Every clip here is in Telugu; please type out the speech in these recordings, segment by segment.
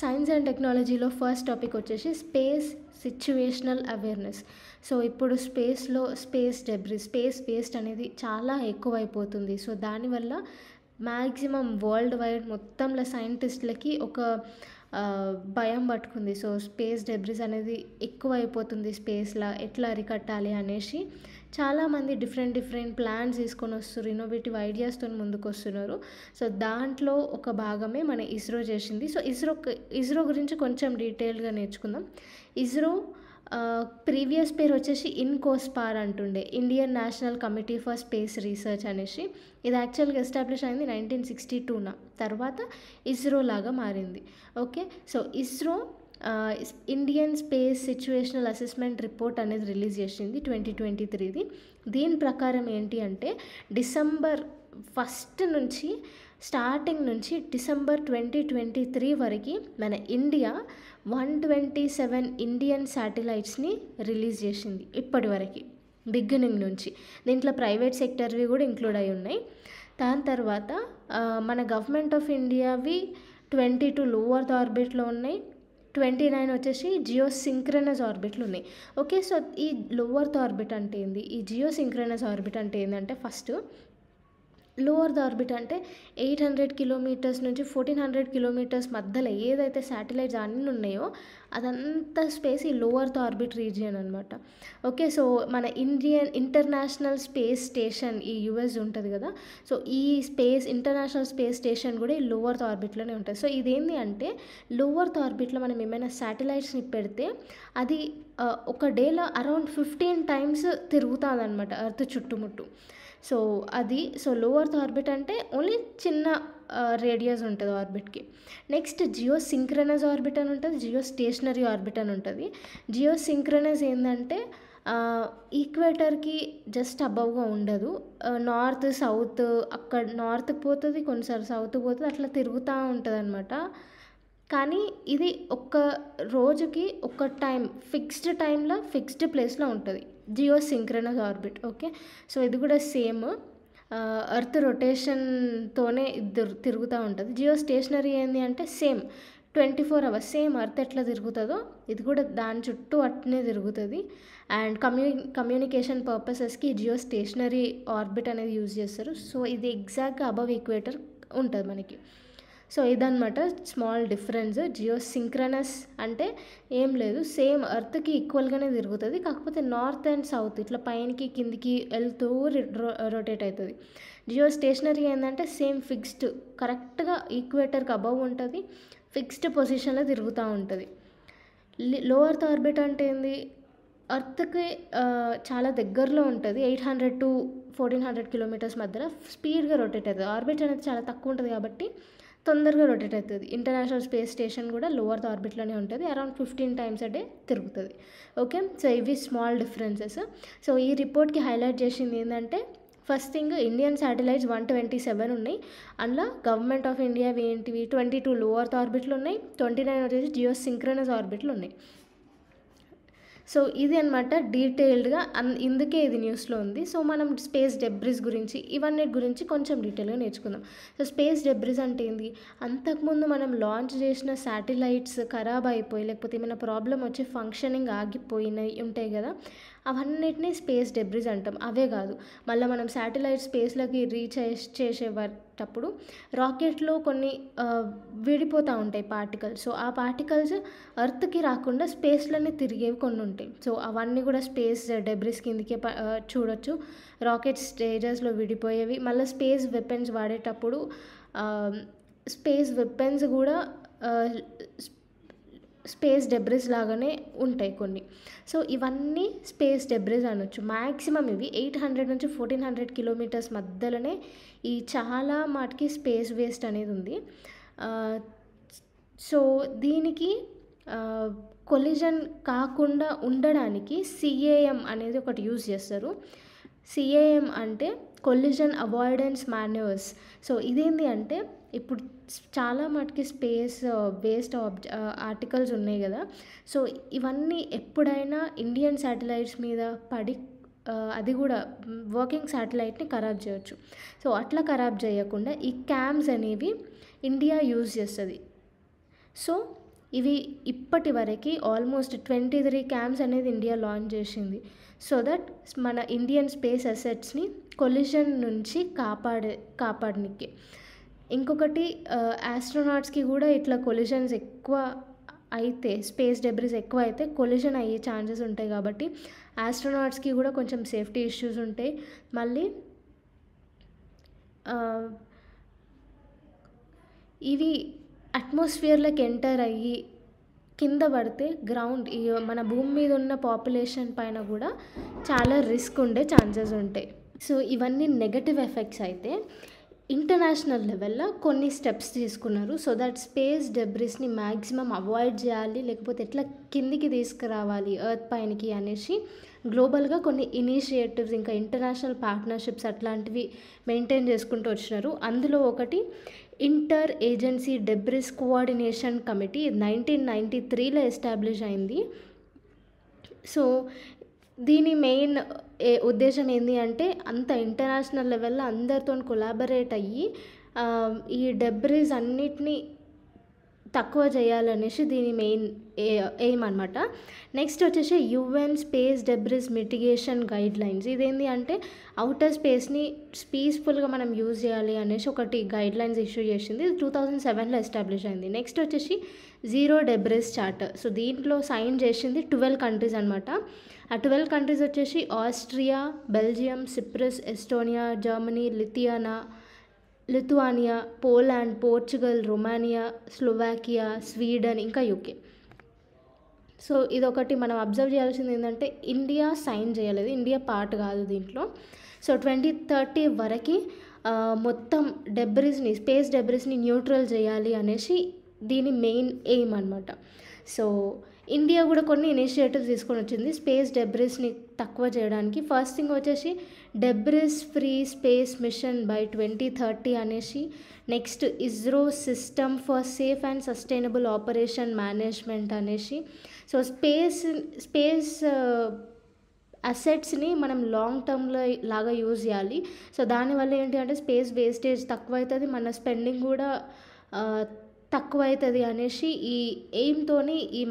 సైన్స్ అండ్ టెక్నాలజీలో ఫస్ట్ టాపిక్ వచ్చేసి స్పేస్ సిచ్యువేషనల్ అవేర్నెస్. సో ఇప్పుడు స్పేస్ డెబ్రిస్, స్పేస్ వేస్ట్ అనేది చాలా ఎక్కువైపోతుంది. సో దానివల్ల మ్యాక్సిమం వరల్డ్ వైడ్ మొత్తంలో సైంటిస్టులకి ఒక భయం పట్టుకుంది. సో స్పేస్ డెబ్రిస్ అనేది ఎక్కువైపోతుంది స్పేస్లో, ఎట్లా అరికట్టాలి అనేసి చాలామంది డిఫరెంట్ ప్లాన్స్ తీసుకొని వస్తున్నారు, ఇన్నోవేటివ్ ఐడియాస్తో ముందుకు వస్తున్నారు. సో దాంట్లో ఒక భాగమే మన ఇస్రో చేసింది. సో ఇస్రో గురించి కొంచెం డీటెయిల్గా నేర్చుకుందాం. ఇస్రో ప్రీవియస్ పేరు వచ్చేసి ఇన్కోస్పార్ అంటుండే, Indian national committee for space research అనేసి. ఇది యాక్చువల్గా ఎస్టాబ్లిష్ అయింది 1962 తర్వాత ఇస్రో లాగా మారింది. Okay, so ISRO Indian space situational assessment report అనేది రిలీజ్ చేసింది 2023. దీని ప్రకారం ఏంటి అంటే డిసెంబర్ 1 నుంచి స్టార్టింగ్ నుంచి డిసెంబర్ 2023 వరకు మన ఇండియా 127 ఇండియన్ శాటిలైట్స్ని రిలీజ్ చేసింది ఇప్పటి వరకు, బిగినింగ్ నుంచి. దీంట్లో ప్రైవేట్ సెక్టర్వి కూడా ఇంక్లూడ్ అయి ఉన్నాయి. దాని తర్వాత మన గవర్నమెంట్ ఆఫ్ ఇండియావి 22 లో ఎర్త్ ఆర్బిట్లో ఉన్నాయి, 29 వచ్చేసి జియో సింక్రనస్ ఆర్బిట్లు ఉన్నాయి. ఓకే, సో ఈ లో ఎర్త్ ఆర్బిట్ అంటే ఏంది, ఈ జియో సింక్రనస్ ఆర్బిట్ అంటే ఏంటంటే, ఫస్ట్ లో ఎర్త్ ఆర్బిట్ అంటే 800 కిలోమీటర్స్ నుంచి 1400 కిలోమీటర్స్ మధ్యలో ఏదైతే శాటిలైట్స్ అన్నీ ఉన్నాయో అదంతా స్పేస్ ఈ లో ఎర్త్ ఆర్బిట్ రీజియన్ అనమాట. ఓకే, సో మన ఇంటర్నేషనల్ స్పేస్ స్టేషన్ ఈ యుఎస్ ఉంటుంది కదా, సో ఈ ఇంటర్నేషనల్ స్పేస్ స్టేషన్ కూడా ఈ లో ఎర్త్ ఆర్బిట్లోనే ఉంటుంది. సో ఇదేంటి అంటే లో ఎర్త్ ఆర్బిట్లో మనం ఏమైనా శాటిలైట్స్ని పెడితే అది ఒక డేలో అరౌండ్ 15 టైమ్స్ తిరుగుతుంది అనమాట ఎర్త్ చుట్టుముట్టు. సో లో ఎర్త్ ఆర్బిట్ అంటే ఓన్లీ చిన్న రేడియస్ ఉంటుంది ఆర్బిట్కి. నెక్స్ట్ జియో సింక్రనస్ ఆర్బిట్ అని ఉంటుంది, జియో స్టేషనరీ ఆర్బిట్ అని ఉంటుంది. జియో సింక్రనస్ ఏంటంటే ఈక్వేటర్కి జస్ట్ అబవ్గా ఉండదు, నార్త్ సౌత్, అక్కడ నార్త్కి పోతుంది, కొన్నిసార్లు సౌత్కి పోతుంది, అట్లా తిరుగుతూ ఉంటుంది అనమాట. కానీ ఇది ఒక్క రోజుకి ఒక ఫిక్స్డ్ టైంలో ఫిక్స్డ్ ప్లేస్లో ఉంటుంది geosynchronous orbit. Okay, so ఇది కూడా సేమ్ ఎర్త్ రొటేషన్తోనే తిరుగుతూ ఉంటుంది. జియో స్టేషనరీ ఏంది అంటే సేమ్ 24 hours సేమ్ ఎర్త్ ఎట్లా తిరుగుతుందో ఇది కూడా దాని చుట్టూ అట్నే తిరుగుతుంది. అండ్ కమ్యూనికేషన్ పర్పసెస్కి జియో స్టేషనరీ ఆర్బిట్ అనేది యూజ్ చేస్తారు. సో ఇది ఎగ్జాక్ట్గా అబవ్ ఈక్వేటర్ ఉంటుంది మనకి. సో ఇదన్నమాట స్మాల్ డిఫరెన్స్. జియో సింక్రనస్ అంటే ఏం లేదు, సేమ్ ఎర్త్కి ఈక్వల్గానే తిరుగుతుంది, కాకపోతే నార్త్ అండ్ సౌత్ ఇట్లా పైనకి కిందికి వెళ్తూ రొటేట్ అవుతుంది. జియో స్టేషనరీ ఏంటంటే సేమ్ ఫిక్స్డ్, కరెక్ట్గా ఈక్వేటర్కి అబవ్ ఉంటుంది, ఫిక్స్డ్ పొజిషన్లో తిరుగుతూ ఉంటుంది. లో ఎర్త్ ఆర్బిట్ అంటే ఏంది, ఎర్త్కి చాలా దగ్గరలో ఉంటుంది, 800 to 1400 కిలోమీటర్స్ మధ్యలో స్పీడ్గా రొటేట్ అవుతుంది. ఆర్బిట్ అనేది చాలా తక్కువ ఉంటుంది కాబట్టి తొందరగా రొటేట్ అవుతుంది. ఇంటర్నేషనల్ స్పేస్ స్టేషన్ కూడా లో ఎర్త్ ఆర్బిట్లోనే ఉంటుంది, అరౌండ్ 15 times a day తిరుగుతుంది. ఓకే, సో ఇవి స్మాల్ డిఫరెన్సెస్. సో ఈ రిపోర్ట్కి హైలైట్ చేసింది ఏంటంటే, ఫస్ట్ థింగ్ ఇండియన్ శాటిలైట్స్ 127 ఉన్నాయి. అందులో గవర్నమెంట్ ఆఫ్ ఇండియా ఏంటివి 22 లో ఎర్త్ ఆర్బిట్లు ఉన్నాయి, 29 వచ్చేసి జియో సింక్రనస్ ఆర్బిట్లు ఉన్నాయి. సో ఇది అనమాట డీటెయిల్డ్గా, ఇందుకే ఇది న్యూస్లో ఉంది. సో మనం స్పేస్ డెబ్రిస్ గురించి ఇవన్నీ గురించి కొంచెం డీటెయిల్గా నేర్చుకుందాం. సో స్పేస్ డెబ్రిస్ అంటే ఏంది, అంతకుముందు మనం లాంచ్ చేసిన శాటిలైట్స్ ఖరాబ్ అయిపోయి లేకపోతే ఏమైనా ప్రాబ్లం వచ్చి ఫంక్షనింగ్ ఆగిపోయినాయి ఉంటాయి కదా, అవన్నిటినీ స్పేస్ డెబ్రిస్ అంటాం. అవే కాదు, మళ్ళీ మనం శాటిలైట్ స్పేస్లోకి రీచ్ చేసేటప్పుడు రాకెట్లో కొన్ని విడిపోతూ ఉంటాయి పార్టికల్స్. సో ఆ పార్టికల్స్ ఎర్త్కి రాకుండా స్పేస్లోనే తిరిగేవి కొన్ని ఉంటాయి. సో అవన్నీ కూడా స్పేస్ డెబ్రిస్ కిందకే చూడొచ్చు. రాకెట్ స్టేజెస్లో విడిపోయేవి, మళ్ళీ స్పేస్ వెపన్స్ వాడేటప్పుడు స్పేస్ వెపన్స్ కూడా స్పేస్ డెబ్రిస్ లాగానే ఉంటాయి కొన్ని. సో ఇవన్నీ స్పేస్ డెబ్రిస్ అనొచ్చు. మ్యాక్సిమం ఇవి 800 నుంచి 1400 కిలోమీటర్స్ మధ్యలోనే ఈ చాలా మాటికి స్పేస్ వేస్ట్ అనేది ఉంది. సో దీనికి కొలిజన్ కాకుండా ఉండడానికి CAM అనేది ఒకటి యూజ్ చేస్తారు. CAM అంటే కొలిజన్ అవాయిడెన్స్ మాన్యూవర్స్. సో ఇదేంటి అంటే, ఇప్పుడు చాలా మటుకి స్పేస్ వేస్ట్ ఆర్టికల్స్ ఉన్నాయి కదా, సో ఇవన్నీ ఎప్పుడైనా ఇండియన్ శాటిలైట్స్ మీద పడి అది కూడా వర్కింగ్ శాటిలైట్ని ఖరాబ్ చేయొచ్చు. సో అట్లా ఖరాబ్ చేయకుండా ఈ క్యామ్స్ అనేవి ఇండియా యూజ్ చేస్తుంది. సో ఇవి ఇప్పటి వరకు ఆల్మోస్ట్ 23 క్యాంప్స్ అనేది ఇండియా లాంచ్ చేసింది. సో దట్ మన ఇండియన్ స్పేస్ అసెట్స్ని కొలిషన్ నుంచి కాపాడనికి. ఇంకొకటి ఆస్ట్రోనాట్స్కి కూడా ఇట్లా కొలిషన్స్ ఎక్కువ అయితే, స్పేస్ డెబ్రిస్ ఎక్కువ అయితే కొలిషన్ అయ్యే ఛాన్సెస్ ఉంటాయి కాబట్టి ఆస్ట్రోనాట్స్కి కూడా కొంచెం సేఫ్టీ ఇష్యూస్ ఉంటాయి. మళ్ళీ ఇవి అట్మాస్ఫియర్లోకి ఎంటర్ అయ్యి కింద పడితే గ్రౌండ్ మన భూమి మీద ఉన్న పాపులేషన్ పైన కూడా చాలా రిస్క్ ఉండే ఛాన్సెస్ ఉంటాయి. సో ఇవన్నీ నెగటివ్ ఎఫెక్ట్స్ అయితే ఇంటర్నేషనల్ లెవెల్లో కొన్ని స్టెప్స్ తీసుకున్నారు. సో దట్ స్పేస్ డెబ్రిస్ని మ్యాక్సిమం అవాయిడ్ చేయాలి, లేకపోతే ఎట్లా కిందికి తీసుకురావాలి ఎర్త్ పైనకి అనేసి గ్లోబల్గా కొన్ని ఇనిషియేటివ్స్ ఇంకా ఇంటర్నేషనల్ పార్ట్నర్షిప్స్ అట్లాంటివి మెయింటైన్ చేసుకుంటూ వచ్చినారు. అందులో ఒకటి inter agency debris coordination committee 1993లో ఎస్టాబ్లిష్ అయింది. సో దీని మెయిన్ ఉద్దేశం ఏంటి అంటే అంత ఇంటర్నేషనల్ లెవెల్లో అందరితో కొలాబరేట్ అయ్యి ఈ డెబ్రిస్ అన్నిటినీ తక్కువ చేయాలనేసి దీని మెయిన్ ఎయిమ్ అనమాట. నెక్స్ట్ వచ్చేసి UN space debris mitigation guide lines. ఇదేంటి అంటే అవుటర్ స్పేస్ని పీస్ఫుల్గా మనం యూజ్ చేయాలి అనేసి ఒకటి గైడ్ లైన్స్ ఇష్యూ చేసింది. 2007లో ఎస్టాబ్లిష్ అయింది. నెక్స్ట్ వచ్చేసి జీరో డెబ్రిస్ చార్టర్. సో దీంట్లో సైన్ చేసింది 12 కంట్రీస్ అనమాట. ఆ 12 కంట్రీస్ వచ్చేసి Austria, Belgium, Cyprus, Estonia, Germany, Lithuania, Poland, Portugal, Romania, Slovakia, Sweden, ఇంకా యూకే. సో ఇదొకటి మనం అబ్జర్వ్ చేయాల్సింది ఏంటంటే ఇండియా సైన్ చేయలేదు, ఇండియా పార్ట్ కాదు దీంట్లో. సో 2030 వరకు మొత్తం డెబ్రిస్ని, స్పేస్ డెబ్రిస్ని న్యూట్రల్ చేయాలి అనేసి దీని మెయిన్ ఎయిమ్ అనమాట. సో ఇండియా కూడా కొన్ని ఇనిషియేటివ్స్ తీసుకొని వచ్చింది స్పేస్ డెబ్రిస్ని తక్కువ చేయడానికి. ఫస్ట్ థింగ్ వచ్చేసి debris free space machine by 2030 అనేసి, next ISRO system for safe and sustainable operation management అనేసి. సో స్పేస్ అసెట్స్ని మనం లాంగ్ టర్మ్లో లాగా యూజ్ చేయాలి. సో దానివల్ల ఏంటి అంటే స్పేస్ వేస్టేజ్ తక్కువ అవుతుంది, మన స్పెండింగ్ కూడా తక్కువ అవుతుంది అనేసి ఈ ఎయిమ్తోని ఈ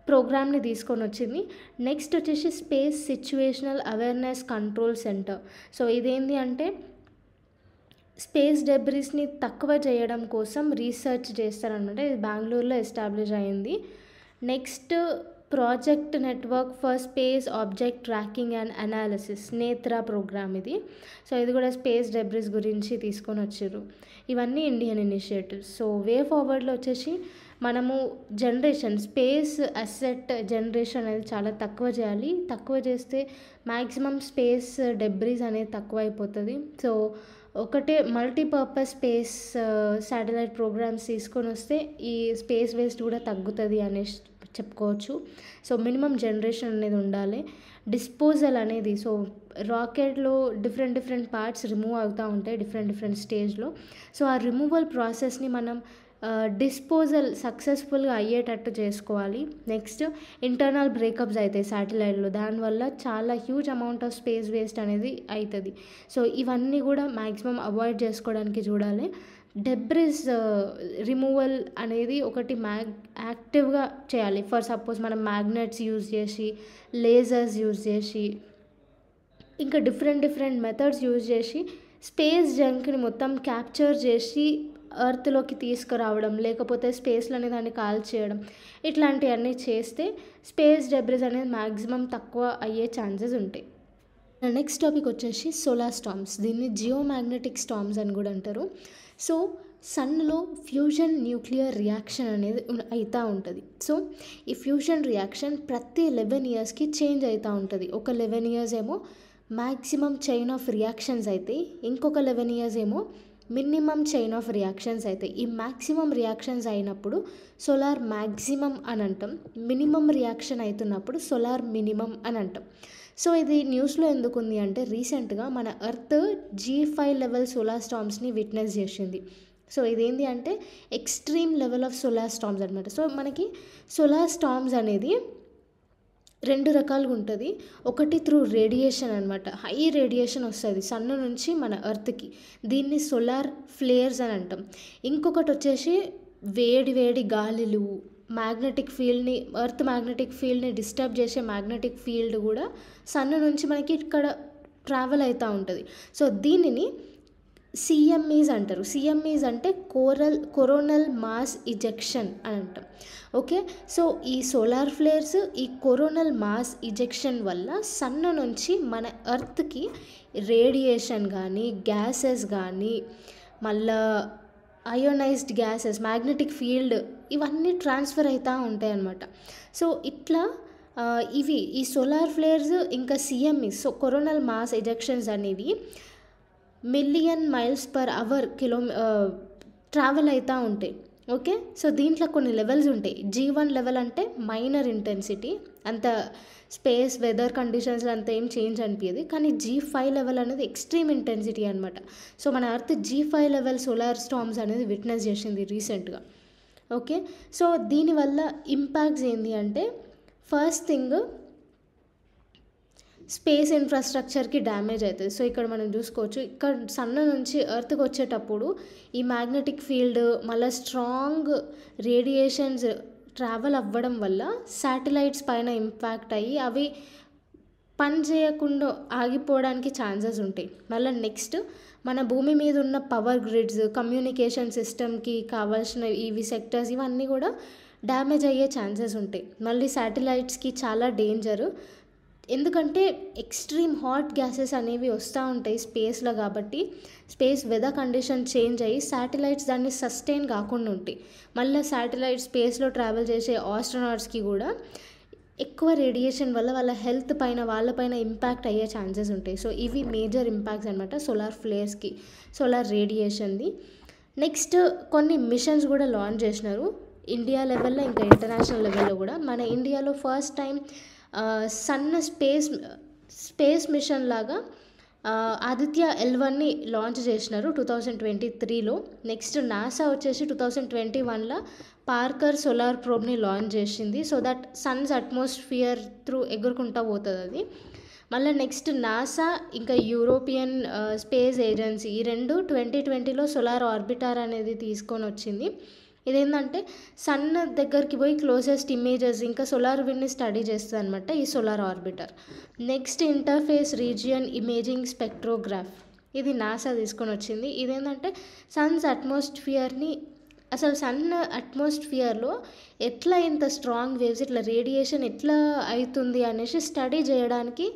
ప్రోగ్రామ్ని తీసుకొని వచ్చింది. నెక్స్ట్ వచ్చేసి space situational awareness control centre. So ఇదేంటి అంటే స్పేస్ డెబ్రిస్ని తక్కువ చేయడం కోసం రీసెర్చ్ చేస్తారనమాట. ఇది బెంగళూరులో ఎస్టాబ్లిష్ అయింది. Next project network for space object tracking and analysis, Netra program ఇది. సో ఇది కూడా స్పేస్ డెబ్రిస్ గురించి తీసుకొని వచ్చారు. ఇవన్నీ ఇండియన్ ఇనిషియేటివ్స్. సో వే ఫార్వర్డ్లో వచ్చేసి మనము స్పేస్ అసెట్ జనరేషన్ అనేది చాలా తక్కువ చేయాలి. తక్కువ చేస్తే మ్యాక్సిమం స్పేస్ డెబ్రిస్ అనేది తక్కువ అయిపోతుంది. సో ఒకటే మల్టీపర్పస్ స్పేస్ శాటిలైట్ ప్రోగ్రామ్స్ తీసుకొని వస్తే ఈ స్పేస్ వేస్ట్ కూడా తగ్గుతుంది అనేసి చెప్పుకోవచ్చు. సో మినిమం జనరేషన్ అనేది ఉండాలి. డిస్పోజల్ అనేది, సో రాకెట్లో డిఫరెంట్ పార్ట్స్ రిమూవ్ అవుతూ ఉంటాయి డిఫరెంట్ స్టేజ్లో. సో ఆ రిమూవల్ ప్రాసెస్ని మనం డిస్పోజల్ సక్సెస్ఫుల్గా అయ్యేటట్టు చేసుకోవాలి. నెక్స్ట్ ఇంటర్నల్ బ్రేకప్స్ అవుతాయి శాటిలైట్లో, దానివల్ల చాలా huge amount of space waste అనేది అవుతుంది. సో ఇవన్నీ కూడా మ్యాక్సిమం అవాయిడ్ చేసుకోవడానికి చూడాలి. డెబ్రిస్ రిమూవల్ అనేది ఒకటి యాక్టివ్గా చేయాలి. ఫర్ సపోజ్ మనం మ్యాగ్నెట్స్ యూజ్ చేసి, లేజర్స్ యూజ్ చేసి, ఇంకా డిఫరెంట్ మెథడ్స్ యూజ్ చేసి స్పేస్ జంక్ని మొత్తం క్యాప్చర్ చేసి ఎర్త్లోకి తీసుకురావడం, లేకపోతే స్పేస్లోనే దాన్ని కాల్ చేయడం, ఇట్లాంటివన్నీ చేస్తే స్పేస్ డెబ్రిస్ అనేది మ్యాక్సిమం తక్కువ అయ్యే ఛాన్సెస్ ఉంటాయి. నెక్స్ట్ టాపిక్ వచ్చేసి సోలార్ స్టార్మ్స్. దీన్ని జియోమాగ్నెటిక్ స్టార్మ్స్ అని కూడా అంటారు. సో సన్లో ఫ్యూజన్ న్యూక్లియర్ రియాక్షన్ అనేది అవుతూ ఉంటుంది. సో ఈ ఫ్యూజన్ రియాక్షన్ ప్రతి 11 ఇయర్స్కి చేంజ్ అవుతూ ఉంటుంది. ఒక 11 ఇయర్స్ ఏమో మ్యాక్సిమం చైన్ ఆఫ్ రియాక్షన్స్ అవుతాయి, ఇంకొక 11 ఇయర్స్ ఏమో మినిమం చైన్ ఆఫ్ రియాక్షన్స్ అవుతాయి. ఈ మ్యాక్సిమం రియాక్షన్స్ అయినప్పుడు సోలార్ మ్యాక్సిమం అని అంటాం, మినిమం రియాక్షన్ అవుతున్నప్పుడు సోలార్ మినిమం అని అంటాం. సో ఇది న్యూస్లో ఎందుకు ఉంది అంటే రీసెంట్గా మన ఎర్త్ G5 లెవెల్ సోలార్ స్టార్మ్స్ని విట్నెస్ చేసింది. సో ఇదేంటి అంటే extreme level of solar storms అనమాట. సో మనకి సోలార్ స్టార్మ్స్ అనేది 2 రకాలుగా ఉంటుంది. ఒకటి త్రూ రేడియేషన్ అనమాట, హై రేడియేషన్ వస్తుంది సన్ నుంచి మన ఎర్త్కి, దీన్ని సోలార్ ఫ్లేర్స్ అని అంటాం. ఇంకొకటి వచ్చేసి వేడి వేడి గాలులు, మ్యాగ్నెటిక్ ఫీల్డ్ని, ఎర్త్ మ్యాగ్నెటిక్ ఫీల్డ్ని డిస్టర్బ్ చేసే మ్యాగ్నెటిక్ ఫీల్డ్ కూడా సన్ నుంచి మనకి ఇక్కడ ట్రావెల్ అవుతూ ఉంటుంది. సో దీనిని సిఎంఈస్ అంటారు. సిఎంఈస్ అంటే కొరోనల్ మాస్ ఇజెక్షన్ అని అంటాం. ఓకే, సో ఈ సోలార్ ఫ్లేర్స్, ఈ కొరోనల్ మాస్ ఇజెక్షన్ వల్ల సన్ నుంచి మన ఎర్త్కి రేడియేషన్ కానీ, గ్యాసెస్ కానీ, మళ్ళా అయోనైజ్డ్ గ్యాసెస్, మ్యాగ్నెటిక్ ఫీల్డ్, ఇవన్నీ ట్రాన్స్ఫర్ అవుతూ ఉంటాయి అన్నమాట. సో ఇట్లా ఇవి ఈ సోలార్ ఫ్లేర్స్ ఇంకా CMEs, so coronal mass ejections అనేవి million miles per hour travel అవుతూ ఉంటాయి. ఓకే, సో దీంట్లో కొన్ని లెవెల్స్ ఉంటాయి. G1 లెవెల్ అంటే మైనర్ ఇంటెన్సిటీ, అంత స్పేస్ వెదర్ కండిషన్స్లో అంత ఏం చేంజ్ అనిపించదు. కానీ G5 లెవెల్ అనేది ఎక్స్ట్రీమ్ ఇంటెన్సిటీ అనమాట. సో మన earth G5 level solar storms అనేది విట్నెస్ చేసింది రీసెంట్గా. ఓకే, సో దీనివల్ల ఇంపాక్ట్స్ ఏంటి అంటే, ఫస్ట్ థింగ్ స్పేస్ ఇన్ఫ్రాస్ట్రక్చర్కి డ్యామేజ్ అవుతుంది. సో ఇక్కడ మనం చూసుకోవచ్చు, ఇక్కడ సన్ నుంచి ఎర్త్కి వచ్చేటప్పుడు ఈ మ్యాగ్నెటిక్ ఫీల్డ్ మళ్ళీ స్ట్రాంగ్ రేడియేషన్స్ ట్రావెల్ అవ్వడం వల్ల శాటిలైట్స్ పైన ఇంపాక్ట్ అయ్యి అవి పని చేయకుండా ఆగిపోవడానికి ఛాన్సెస్ ఉంటాయి. మళ్ళీ నెక్స్ట్ మన భూమి మీద ఉన్న పవర్ గ్రిడ్స్, కమ్యూనికేషన్ సిస్టమ్కి కావాల్సిన ఇవి సెక్టర్స్, ఇవన్నీ కూడా డ్యామేజ్ అయ్యే ఛాన్సెస్ ఉంటాయి. మళ్ళీ శాటిలైట్స్కి చాలా డేంజరు, ఎందుకంటే ఎక్స్ట్రీమ్ హాట్ గ్యాసెస్ అనేవి వస్తూ ఉంటాయి స్పేస్లో. కాబట్టి స్పేస్ వెదర్ కండిషన్ చేంజ్ అయ్యి శాటిలైట్స్ దాన్ని సస్టైన్ కాకుండా ఉంటాయి. మళ్ళీ శాటిలైట్ స్పేస్లో ట్రావెల్ చేసే ఆస్ట్రోనాట్స్కి కూడా ఎక్కువ రేడియేషన్ వల్ల వాళ్ళ హెల్త్ పైన, వాళ్ళపైన ఇంపాక్ట్ అయ్యే ఛాన్సెస్ ఉంటాయి. సో ఇవి మేజర్ ఇంపాక్ట్స్ అనమాట సోలార్ ఫ్లేర్స్కి, సోలార్ రేడియేషన్ది. నెక్స్ట్ కొన్ని మిషన్స్ కూడా లాంచ్ చేసినారు ఇండియా లెవెల్లో, ఇంకా ఇంటర్నేషనల్ లెవెల్లో కూడా. మన ఇండియాలో first time sun space mission లాగా ఆదిత్య L1ని లాంచ్ చేసినారు 2023లో. నెక్స్ట్ నాసా వచ్చేసి 2021లో పార్కర్ సోలార్ ప్రోబ్ని లాంచ్ చేసింది. So that sun's atmosphere through ఎగురుకుంటూ పోతుంది అది. మళ్ళీ నెక్స్ట్ నాసా ఇంకా యూరోపియన్ స్పేస్ ఏజెన్సీ, ఈ రెండు 2020లో సోలార్ ఆర్బిటర్ అనేది తీసుకొని వచ్చింది. ఇదేంటంటే సన్ దగ్గరికి పోయి క్లోజెస్ట్ ఇమేజెస్ ఇంకా సోలార్ విండ్ని స్టడీ చేస్తుంది అనమాట ఈ solar orbiter. Next interface region imaging spectrograph, ఇది నాసా తీసుకొని వచ్చింది. ఇదేంటంటే సన్స్ అట్మాస్ఫియర్ని, అసలు సన్ అట్మాస్ఫియర్లో ఎట్లా ఇంత స్ట్రాంగ్ వేవ్స్, ఇట్లా రేడియేషన్ ఎట్లా అవుతుంది అనేసి స్టడీ చేయడానికి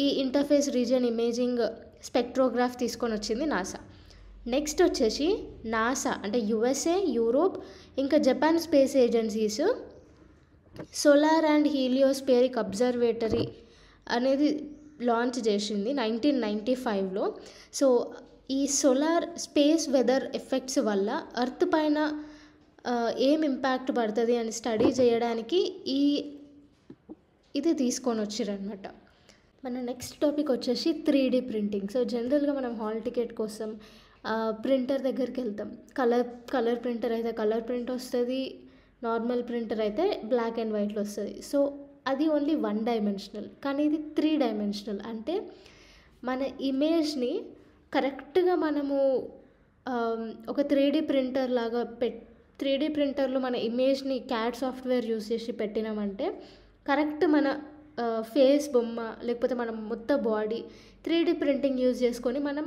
ఈ ఇంటర్ఫేస్ రీజియన్ ఇమేజింగ్ స్పెక్ట్రోగ్రాఫ్ తీసుకొని వచ్చింది నాసా. నెక్స్ట్ వచ్చేసి నాసా అంటే USA, యూరోప్ ఇంకా Japan space agencies solar and heliospheric observatory అనేది లాంచ్ చేసింది 1995లో. సో ఈ సోలార్ స్పేస్ వెదర్ ఎఫెక్ట్స్ వల్ల ఎర్త్ పైన ఏం ఇంపాక్ట్ పడుతుంది అని స్టడీ చేయడానికి ఇది తీసుకొని వచ్చిరనమాట. మన నెక్స్ట్ టాపిక్ వచ్చేసి 3D ప్రింటింగ్. సో జనరల్గా మనం హాల్ టికెట్ కోసం ప్రింటర్ దగ్గరికి వెళ్తాం. కలర్ ప్రింటర్ అయితే కలర్ ప్రింట్ వస్తుంది, నార్మల్ ప్రింటర్ అయితే బ్లాక్ అండ్ వైట్లో వస్తుంది. సో అది ఓన్లీ 1 డైమెన్షనల్, కానీ ఇది 3 డైమెన్షనల్. అంటే మన ఇమేజ్ని కరెక్ట్గా మనము ఒక 3D ప్రింటర్ లాగా 3D ప్రింటర్లో మన ఇమేజ్ని CAD సాఫ్ట్వేర్ యూస్ చేసి పెట్టినామంటే కరెక్ట్ మన ఫేస్ బొమ్మ లేకపోతే మనం మొత్తం బాడీ 3D ప్రింటింగ్ యూజ్ చేసుకొని మనం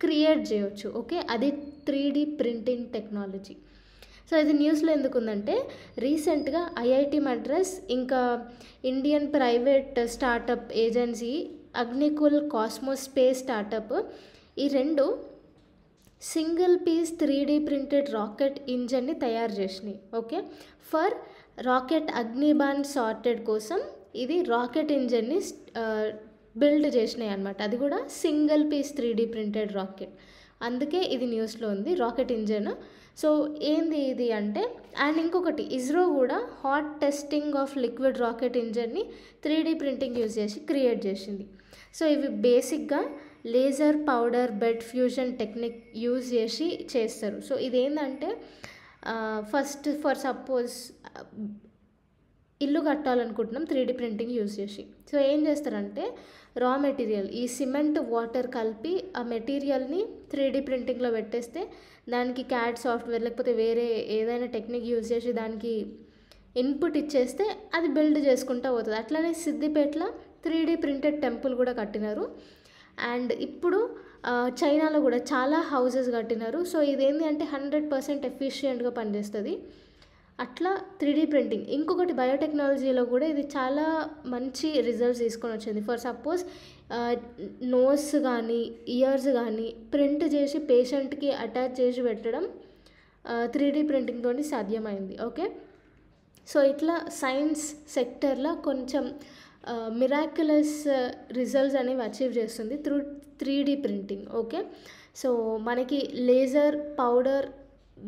క్రియేట్ చేయవచ్చు. ఓకే, అది 3D ప్రింటింగ్ టెక్నాలజీ. సో ఇది న్యూస్లో ఎందుకు ఉందంటే, రీసెంట్గా IIT మద్రాస్ ఇంకా Indian private startup agency Agnikul Cosmos space startup, ఈ రెండు single piece 3D printed rocket ఇంజన్ని తయారు చేసినాయి. Okay, for rocket Agnibaan sorted కోసం ఇది రాకెట్ ఇంజన్ని బిల్డ్ చేసినాయి అనమాట. అది కూడా single piece 3D printed rocket, అందుకే ఇది న్యూస్లో ఉంది రాకెట్ ఇంజన్. సో ఏంది ఇది అంటే, అండ్ ఇంకొకటి ఇస్రో కూడా hot testing of liquid rocket ఇంజన్ని 3D ప్రింటింగ్ యూజ్ చేసి క్రియేట్ చేసింది. సో ఇవి బేసిక్గా laser powder bed fusion technique use చేసి చేస్తారు. సో ఇదేంటంటే ఫస్ట్ ఫర్ సపోజ్ ఇల్లు కట్టాలనుకుంటున్నాం 3D ప్రింటింగ్ యూజ్ చేసి. సో ఏం చేస్తారంటే రా మెటీరియల్ ఈ సిమెంట్, వాటర్ కలిపి ఆ మెటీరియల్ని 3D ప్రింటింగ్లో పెట్టేస్తే దానికి క్యాడ్ సాఫ్ట్వేర్ లేకపోతే వేరే ఏదైనా టెక్నిక్ యూజ్ చేసి దానికి ఇన్పుట్ ఇచ్చేస్తే అది బిల్డ్ చేసుకుంటూ పోతుంది. అట్లనే సిద్దిపేటలో 3D ప్రింటెడ్ టెంపుల్ కూడా కట్టినారు. అండ్ ఇప్పుడు చైనాలో కూడా చాలా హౌసెస్ కట్టినారు. సో ఇదేంటి అంటే 100% ఎఫిషియెంట్గా పనిచేస్తుంది. అట్లా 3D ప్రింటింగ్. ఇంకొకటి బయోటెక్నాలజీలో కూడా ఇది చాలా మంచి రిజల్ట్స్ తీసుకొని వచ్చింది. ఫర్ సపోజ్ నోస్ కానీ ఇయర్స్ కానీ ప్రింట్ చేసి పేషెంట్కి అటాచ్ చేసి పెట్టడం 3D ప్రింటింగ్తో సాధ్యమైంది. ఓకే, సో ఇట్లా సైన్స్ సెక్టర్లో కొంచెం మిరాక్యులస్ రిజల్ట్స్ అనేవి అచీవ్ చేస్తుంది through 3D printing. Okay, so మనకి laser, powder,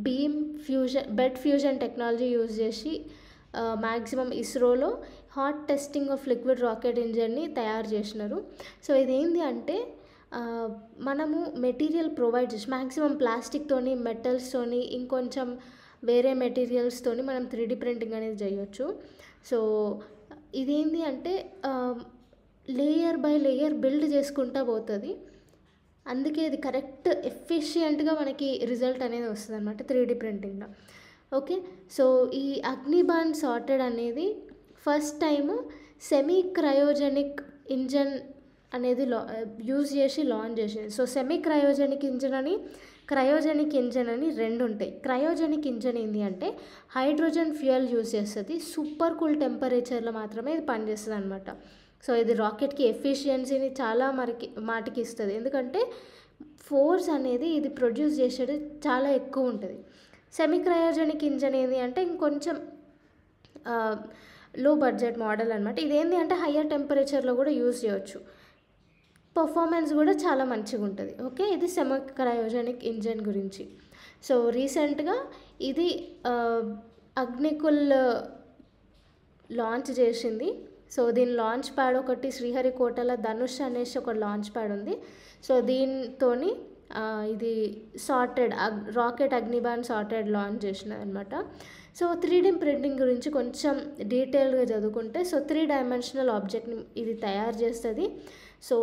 beam fusion, bed fusion technology use చేసి మ్యాక్సిమం ఇస్రోలో hot testing of liquid rocket ఇంజన్ని తయారు చేసినారు. సో ఇదేంటి అంటే మనము మెటీరియల్ ప్రొవైడ్ చేసి మ్యాక్సిమం ప్లాస్టిక్తోని, మెటల్స్తోని, ఇంకొంచెం వేరే మెటీరియల్స్తోని మనం 3D ప్రింటింగ్ అనేది చేయొచ్చు. సో ఇదేంటి అంటే లేయర్ బై లేయర్ బిల్డ్ చేసుకుంటూ పోతుంది. అందుకే ఇది కరెక్ట్ ఎఫిషియెంట్గా మనకి రిజల్ట్ అనేది వస్తుంది అనమాట 3D ప్రింటింగ్లో. ఓకే, సో ఈ అగ్నిబాన్ సార్టెడ్ అనేది first time semi cryogenic engine అనేది యూజ్ చేసి లాంచ్ చేసింది. సో సెమీ క్రయోజెనిక్ ఇంజన్ అని, క్రయోజెనిక్ ఇంజన్ అని రెండు ఉంటాయి. క్రయోజెనిక్ ఇంజన్ ఏంటి అంటే హైడ్రోజన్ ఫ్యూయల్ యూజ్ చేస్తుంది. సూపర్ కూల్ టెంపరేచర్లో మాత్రమే ఇది పనిచేస్తుంది అనమాట. సో ఇది రాకెట్కి ఎఫిషియన్సీని చాలా మాటికి ఇస్తుంది. ఎందుకంటే ఫోర్స్ అనేది ఇది ప్రొడ్యూస్ చేసేది చాలా ఎక్కువ ఉంటుంది. సెమీ క్రయోజెనిక్ ఇంజన్ ఏంటి అంటే ఇంకొంచెం లో బడ్జెట్ మోడల్ అనమాట. ఇదేంటి అంటే హయ్యర్ టెంపరేచర్లో కూడా యూజ్ చేయొచ్చు. పర్ఫార్మెన్స్ కూడా చాలా మంచిగా ఉంటుంది. ఓకే, ఇది సెమీ క్రయోజెనిక్ ఇంజన్ గురించి. సో రీసెంట్గా ఇది అగ్నికుల్ లాంచ్ చేసింది. సో దీని లాంచ్ ప్యాడ్ ఒకటి శ్రీహరికోటలో ధనుష్ అనేసి ఒక లాంచ్ ప్యాడ్ ఉంది. సో దీంతో ఇది sorted rocket Agnibaan sorted launch చేసినది అనమాట. సో 3D ప్రింటింగ్ గురించి కొంచెం డీటెయిల్గా చదువుకుంటే, సో 3 డైమెన్షనల్ ఆబ్జెక్ట్ని ఇది తయారు చేస్తుంది. సో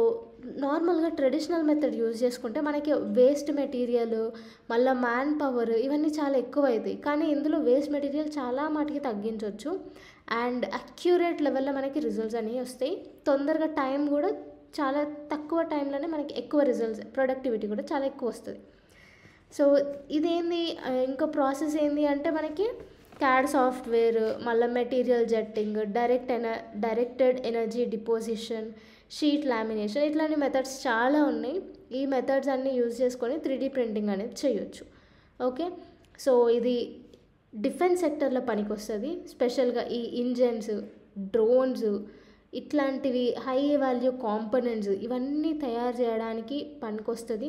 నార్మల్గా ట్రెడిషనల్ మెథడ్ యూజ్ చేసుకుంటే మనకి వేస్ట్ మెటీరియల్, మళ్ళీ మ్యాన్ పవర్ ఇవన్నీ చాలా ఎక్కువ అవుతాయి. కానీ ఇందులో వేస్ట్ మెటీరియల్ చాలా మటుకి తగ్గించవచ్చు అండ్ అక్యురేట్ లెవెల్లో మనకి రిజల్ట్స్ అనేవి వస్తాయి. తొందరగా టైం కూడా చాలా తక్కువ టైంలోనే మనకి ఎక్కువ రిజల్ట్స్, ప్రొడక్టివిటీ కూడా చాలా ఎక్కువ వస్తుంది. సో ఇదేంది, ఇంకో ప్రాసెస్ ఏంటి అంటే మనకి క్యాడ్ సాఫ్ట్వేర్, మళ్ళీ material jetting, directed energy deposition, sheet lamination, ఇట్లాంటి మెథడ్స్ చాలా ఉన్నాయి. ఈ మెథడ్స్ అన్నీ యూజ్ చేసుకొని 3D ప్రింటింగ్ అనేది చేయొచ్చు. ఓకే, సో ఇది డిఫెన్స్ సెక్టర్లో పనికి వస్తుంది. స్పెషల్గా ఈ ఇంజన్స్, డ్రోన్స్ ఇట్లాంటివి హై వాల్యూ కాంపోనెంట్స్ ఇవన్నీ తయారు చేయడానికి పనికొస్తుంది.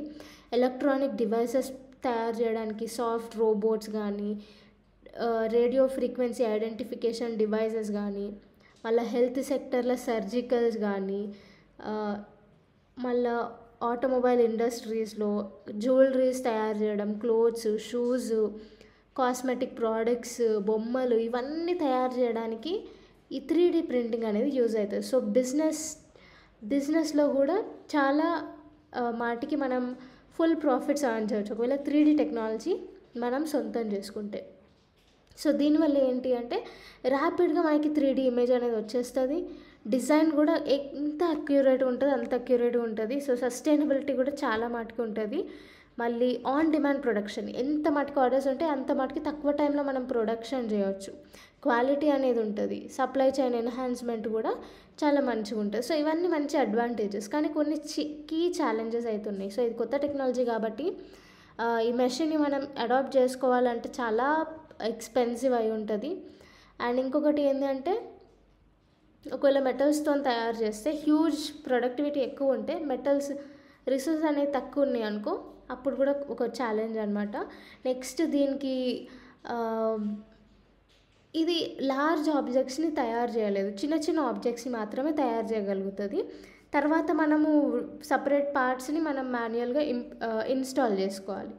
ఎలక్ట్రానిక్ డివైసెస్ తయారు చేయడానికి సాఫ్ట్ రోబోట్స్ కానీ, రేడియో ఫ్రీక్వెన్సీ ఐడెంటిఫికేషన్ డివైసెస్ కానీ, మళ్ళీ హెల్త్ సెక్టర్లో సర్జికల్స్ కానీ, మళ్ళీ ఆటోమొబైల్ ఇండస్ట్రీస్లో జ్యువెలరీస్ తయారు చేయడం, క్లోత్స్, షూస్, కాస్మెటిక్ ప్రోడక్ట్స్, బొమ్మలు ఇవన్నీ తయారు చేయడానికి ఈ 3D ప్రింటింగ్ అనేది యూజ్ అవుతుంది. సో బిజినెస్లో కూడా చాలా మాటికి మనం ఫుల్ ప్రాఫిట్స్ ఎర్న్ చేయవచ్చు ఒకవేళ 3D టెక్నాలజీ మనం సొంతం చేసుకుంటే. సో దీనివల్ల ఏంటి అంటే ర్యాపిడ్గా మనకి 3D ఇమేజ్ అనేది వచ్చేస్తుంది. డిజైన్ కూడా ఎంత అక్యురేట్గా ఉంటుంది అంత అక్యురేట్గా ఉంటుంది. సో సస్టైనబిలిటీ కూడా చాలా మటుకు ఉంటుంది. మళ్ళీ ఆన్ డిమాండ్ ప్రొడక్షన్, ఎంత మటుకు ఆర్డర్స్ ఉంటే అంత మటుకు తక్కువ టైంలో మనం ప్రొడక్షన్ చేయవచ్చు. క్వాలిటీ అనేది ఉంటుంది. సప్లై చైన్ ఎన్హాన్స్మెంట్ కూడా చాలా మంచిగా ఉంటుంది. సో ఇవన్నీ మంచి అడ్వాంటేజెస్. కానీ కొన్ని కీ ఛాలెంజెస్ అవుతున్నాయి. సో ఇది కొత్త టెక్నాలజీ కాబట్టి ఈ మెషిన్ని మనం అడాప్ట్ చేసుకోవాలంటే చాలా ఎక్స్పెన్సివ్ అయి ఉంటుంది. అండ్ ఇంకొకటి ఏంటంటే ఒకవేళ మెటల్స్తో తయారు చేస్తే హ్యూజ్ ప్రొడక్టివిటీ ఎక్కువ ఉంటే మెటల్స్ రిసోర్స్ అనేవి తక్కువ ఉన్నాయి అనుకో, అప్పుడు కూడా ఒక ఛాలెంజ్ అనమాట. నెక్స్ట్ దీనికి ఇది లార్జ్ ఆబ్జెక్ట్స్ని తయారు చేయలేదు, చిన్న చిన్న ఆబ్జెక్ట్స్ని మాత్రమే తయారు చేయగలుగుతుంది. తర్వాత మనము సపరేట్ పార్ట్స్ని మనం మాన్యువల్గా ఇన్స్టాల్ చేసుకోవాలి.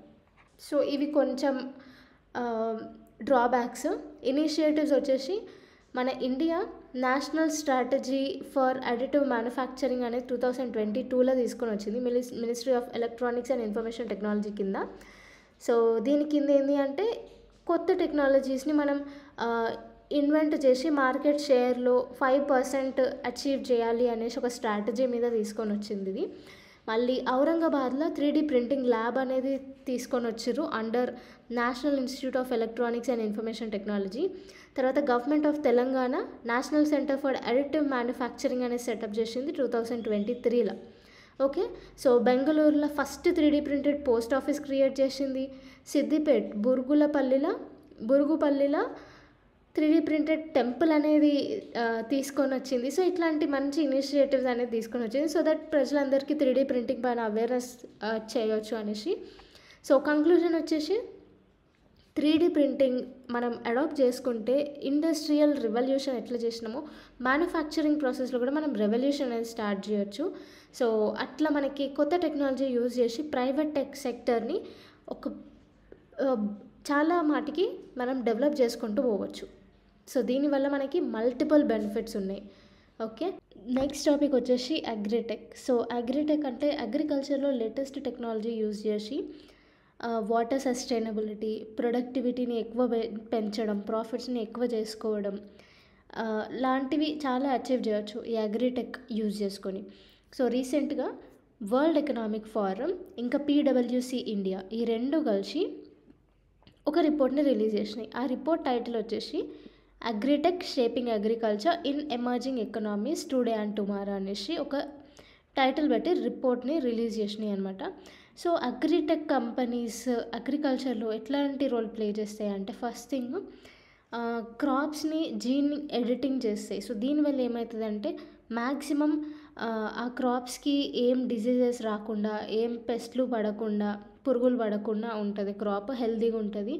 సో ఇవి కొంచెం డ్రాబ్యాక్స్. ఇనిషియేటివ్స్ వచ్చేసి మన India national strategy for additive manufacturing అనేది 2022లో తీసుకొని వచ్చింది ministry of Electronics and Information technology కింద. సో దీని కింద ఏంటి అంటే కొత్త టెక్నాలజీస్ని మనం ఇన్వెంట్ చేసి మార్కెట్ షేర్లో 5% అచీవ్ చేయాలి అనేసి ఒక స్ట్రాటజీ మీద తీసుకొని వచ్చింది ఇది. మళ్ళీ ఔరంగాబాద్లో 3D ప్రింటింగ్ ల్యాబ్ అనేది తీసుకొని వచ్చారు under National Institute of Electronics and Information Technology. తర్వాత government of Telangana national centre for additive manufacturing అనేది సెటప్ చేసింది 2023లో. ఓకే, సో బెంగళూరులో first 3D printed post office create చేసింది. సిద్దిపేట్ బురుగుపల్లిలో 3D ప్రింటెడ్ టెంపుల్ అనేది తీసుకొని వచ్చింది. సో ఇట్లాంటి మంచి ఇనిషియేటివ్స్ అనేది తీసుకొని వచ్చింది సో దట్ ప్రజలందరికీ 3D ప్రింటింగ్ పైన అవేర్నెస్ చేయవచ్చు అనేసి. సో కంక్లూజన్ వచ్చేసి 3D ప్రింటింగ్ మనం అడాప్ట్ చేసుకుంటే ఇండస్ట్రియల్ రెవల్యూషన్ ఎట్లా చేసినామో మ్యానుఫ్యాక్చరింగ్ ప్రాసెస్లో కూడా మనం రెవల్యూషన్ అనేది స్టార్ట్ చేయొచ్చు. సో అట్లా మనకి కొత్త టెక్నాలజీ యూజ్ చేసి ప్రైవేట్ సెక్టర్ని ఒక చాలా మాటికి మనం డెవలప్ చేసుకుంటూ పోవచ్చు. సో దీనివల్ల మనకి మల్టిపుల్ బెనిఫిట్స్ ఉన్నాయి. ఓకే, నెక్స్ట్ టాపిక్ వచ్చేసి అగ్రిటెక్. సో అగ్రిటెక్ అంటే అగ్రికల్చర్లో లేటెస్ట్ టెక్నాలజీ యూజ్ చేసి వాటర్ సస్టైనబిలిటీ, ప్రొడక్టివిటీని ఎక్కువ పెంచడం, ప్రాఫిట్స్ని ఎక్కువ చేసుకోవడం లాంటివి చాలా అచీవ్ చేయొచ్చు ఈ అగ్రిటెక్ యూజ్ చేసుకొని. సో రీసెంట్గా వరల్డ్ ఎకనామిక్ ఫోరం ఇంకా PwC ఇండియా ఈ రెండు కలిసి ఒక రిపోర్ట్ని రిలీజ్ చేసినాయి. ఆ రిపోర్ట్ టైటిల్ వచ్చేసి agritech shaping agriculture in emerging economies today and tomorrow అనేసి ఒక టైటిల్ పెట్టి రిపోర్ట్ని రిలీజ్ చేసినాయి అనమాట. సో అగ్రిటెక్ కంపెనీస్ అగ్రికల్చర్లో ఎట్లాంటి రోల్ ప్లే చేస్తాయి అంటే ఫస్ట్ థింగ్ క్రాప్స్ని జీన్ ఎడిటింగ్ చేస్తాయి. సో దీనివల్ల ఏమవుతుందంటే మ్యాక్సిమం ఆ క్రాప్స్కి ఏం డిసీజెస్ రాకుండా, ఏం పెస్ట్లు పడకుండా, పురుగులు పడకుండా ఉంటుంది, క్రాప్ హెల్తీగా ఉంటుంది,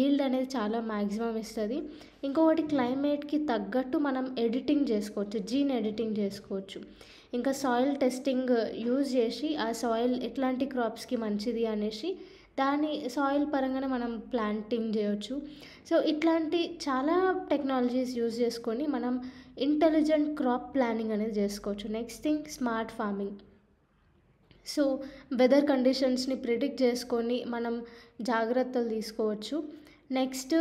ఈల్డ్ అనేది చాలా మ్యాక్సిమం ఇస్తుంది. ఇంకొకటి క్లైమేట్కి తగ్గట్టు మనం ఎడిటింగ్ చేసుకోవచ్చు, జీన్ ఎడిటింగ్ చేసుకోవచ్చు. ఇంకా సాయిల్ టెస్టింగ్ యూజ్ చేసి ఆ సాయిల్ ఎట్లాంటి క్రాప్స్కి మంచిది అనేసి దాని సాయిల్ పరంగానే మనం ప్లాంటింగ్ చేయొచ్చు. సో ఇట్లాంటి చాలా టెక్నాలజీస్ యూజ్ చేసుకొని మనం ఇంటెలిజెంట్ క్రాప్ ప్లానింగ్ అనేది చేసుకోవచ్చు. Next thing smart farming. So weather కండిషన్స్ని ప్రిడిక్ట్ చేసుకొని మనం జాగ్రత్తలు తీసుకోవచ్చు. నెక్స్ట్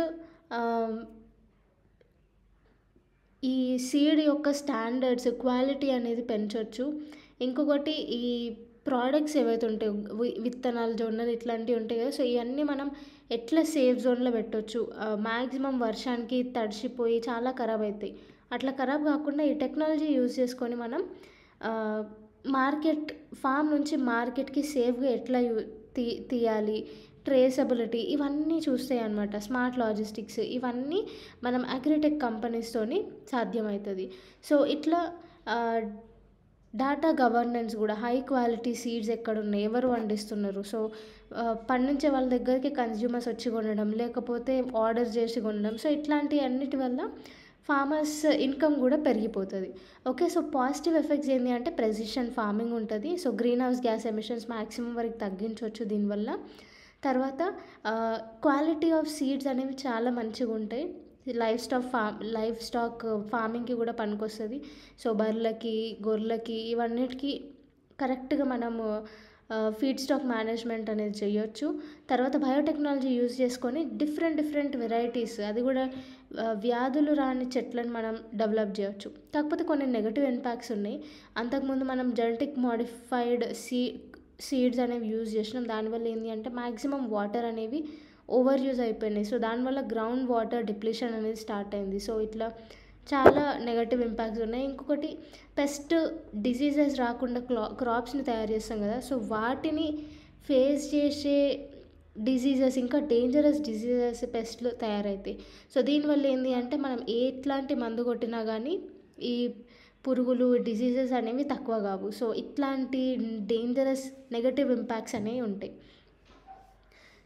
ఈ సీడ్ యొక్క స్టాండర్డ్స్, క్వాలిటీ అనేది పెంచవచ్చు. ఇంకొకటి ఈ ప్రోడక్ట్స్ ఏవైతే ఉంటాయో విత్తనాలు, జొన్నలు ఇట్లాంటివి ఉంటాయి కదా, సో ఇవన్నీ మనం ఎట్లా సేఫ్ జోన్లో పెట్టవచ్చు. మ్యాక్సిమం వర్షానికి తడిసిపోయి చాలా ఖరాబ్ అవుతాయి. అట్లా ఖరాబ్ కాకుండా ఈ టెక్నాలజీ యూజ్ చేసుకొని మనం ఫామ్ నుంచి మార్కెట్కి సేఫ్గా ఎట్లా తీయాలి, ట్రేసబిలిటీ ఇవన్నీ చూస్తాయి అన్నమాట. స్మార్ట్ లాజిస్టిక్స్ ఇవన్నీ మనం అగ్రిటెక్ కంపెనీస్తోని సాధ్యమవుతుంది. సో ఇట్లా డేటా గవర్నెన్స్ కూడా, హై క్వాలిటీ సీడ్స్ ఎక్కడ ఉన్నాయి, ఎవరు పండిస్తున్నారు, సో పండించే వాళ్ళ దగ్గరికి కన్జ్యూమర్స్ వచ్చి కొనడం, లేకపోతే ఆర్డర్ చేసి కొనడం, సో ఇట్లాంటి అన్నిటి వల్ల ఫార్మర్స్ ఇన్కమ్ కూడా పెరిగిపోతుంది. ఓకే, సో పాజిటివ్ ఎఫెక్ట్స్ ఏంటి అంటే ప్రెసిషన్ ఫార్మింగ్ ఉంటుంది. So green house gas emissions maximum వరకు తగ్గించవచ్చు దీనివల్ల. తర్వాత క్వాలిటీ ఆఫ్ సీడ్స్ అనేవి చాలా మంచిగా ఉంటాయి. లైఫ్ స్టాక్ ఫార్మింగ్కి కూడా పనికొస్తుంది. సో బర్రెలకి, గొర్రెలకి ఇవన్నిటికీ కరెక్ట్గా మనము ఫీడ్ స్టాక్ మేనేజ్మెంట్ అనేది చేయొచ్చు. తర్వాత బయోటెక్నాలజీ యూజ్ చేసుకొని డిఫరెంట్ వెరైటీస్, అది కూడా వ్యాధులు రాని చెట్లను మనం డెవలప్ చేయొచ్చు. కాకపోతే కొన్ని నెగటివ్ ఇంపాక్ట్స్ ఉన్నాయి. అంతకుముందు మనం జెనెటిక్ మోడిఫైడ్ సీడ్స్ అనేవి యూజ్ చేసినాం. దానివల్ల ఏంటి అంటే మ్యాక్సిమం వాటర్ అనేవి ఓవర్ యూజ్ అయిపోయినాయి. సో దానివల్ల గ్రౌండ్ వాటర్ డిప్లీషన్ అనేది స్టార్ట్ అయింది. సో ఇట్లా చాలా నెగటివ్ ఇంపాక్ట్స్ ఉన్నాయి. ఇంకొకటి పెస్ట్ డిసీజెస్ రాకుండా క్రాప్స్ని తయారు చేస్తాం కదా, సో వాటిని ఫేస్ చేసే డిసీజెస్, ఇంకా డేంజరస్ డిసీజెస్, పెస్ట్లు తయారవుతాయి. సో దీనివల్ల ఏంటి అంటే మనం ఎట్లాంటి మందు కొట్టినా కానీ ఈ పురుగులు, డిసీజెస్ అనేవి తక్కువ కావు. సో ఇట్లాంటి డేంజరస్ నెగటివ్ ఇంపాక్ట్స్ అనేవి ఉంటాయి.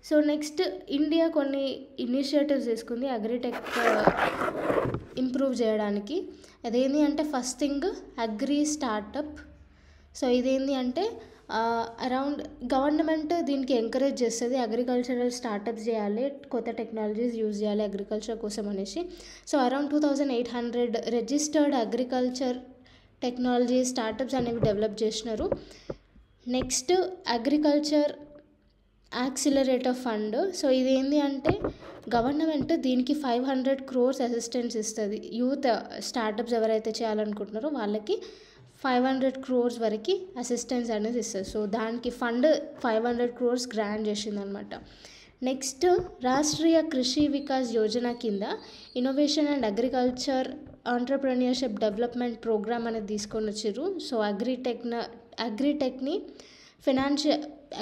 సో నెక్స్ట్ ఇండియా కొన్ని ఇనిషియేటివ్స్ తీసుకుంది అగ్రిటెక్ ఇంప్రూవ్ చేయడానికి. అదేంటి అంటే first thing agri startup. So ఇదేంటి అంటే అరౌండ్ గవర్నమెంట్ దీనికి ఎంకరేజ్ చేస్తుంది, అగ్రికల్చరల్ స్టార్టప్స్ చేయాలి, కొత్త టెక్నాలజీస్ యూజ్ చేయాలి అగ్రికల్చర్ కోసం అనేసి. So around 2800 registered agriculture technology startups అనేవి డెవలప్ చేసినారు. Next agriculture accelerator fund. So ఇదేంటి అంటే గవర్నమెంట్ దీనికి 500 crores అసిస్టెన్స్ ఇస్తుంది. యూత్ స్టార్టప్స్ ఎవరైతే చేయాలనుకుంటున్నారో వాళ్ళకి 500 crores వరకు అసిస్టెన్స్ అనేది ఇస్తుంది. సో దానికి ఫండ్ 500 crores గ్రాంట్ చేసిందనమాట. నెక్స్ట్ రాష్ట్రీయ కృషి వికాస్ యోజన కింద innovation and agriculture entrepreneurship development programme అనేది తీసుకొని వచ్చారు. సో అగ్రిటెక్ని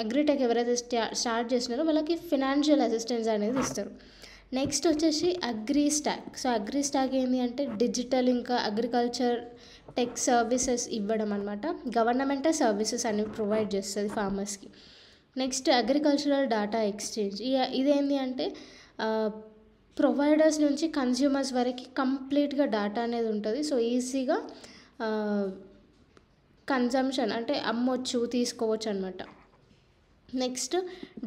అగ్రిటెక్ ఎవరైతే స్టార్ట్ చేసినారో వాళ్ళకి ఫినాన్షియల్ అసిస్టెన్స్ అనేది ఇస్తారు. నెక్స్ట్ వచ్చేసి అగ్రిస్టాక్. సో అగ్రిస్టాక్ ఏంటి అంటే డిజిటల్ ఇంకా అగ్రికల్చర్ టెక్ సర్వీసెస్ ఇవ్వడం అనమాట. గవర్నమెంటే సర్వీసెస్ అనేవి ప్రొవైడ్ చేస్తుంది ఫార్మర్స్కి. Next agricultural data exchange. ఇదేంటి అంటే ప్రొవైడర్స్ నుంచి కన్స్యూమర్స్ వరకు కంప్లీట్గా డేటా అనేది ఉంటుంది. సో ఈజీగా కన్జంప్షన్ అంటే అమ్మొచ్చు, తీసుకోవచ్చు అనమాట. Next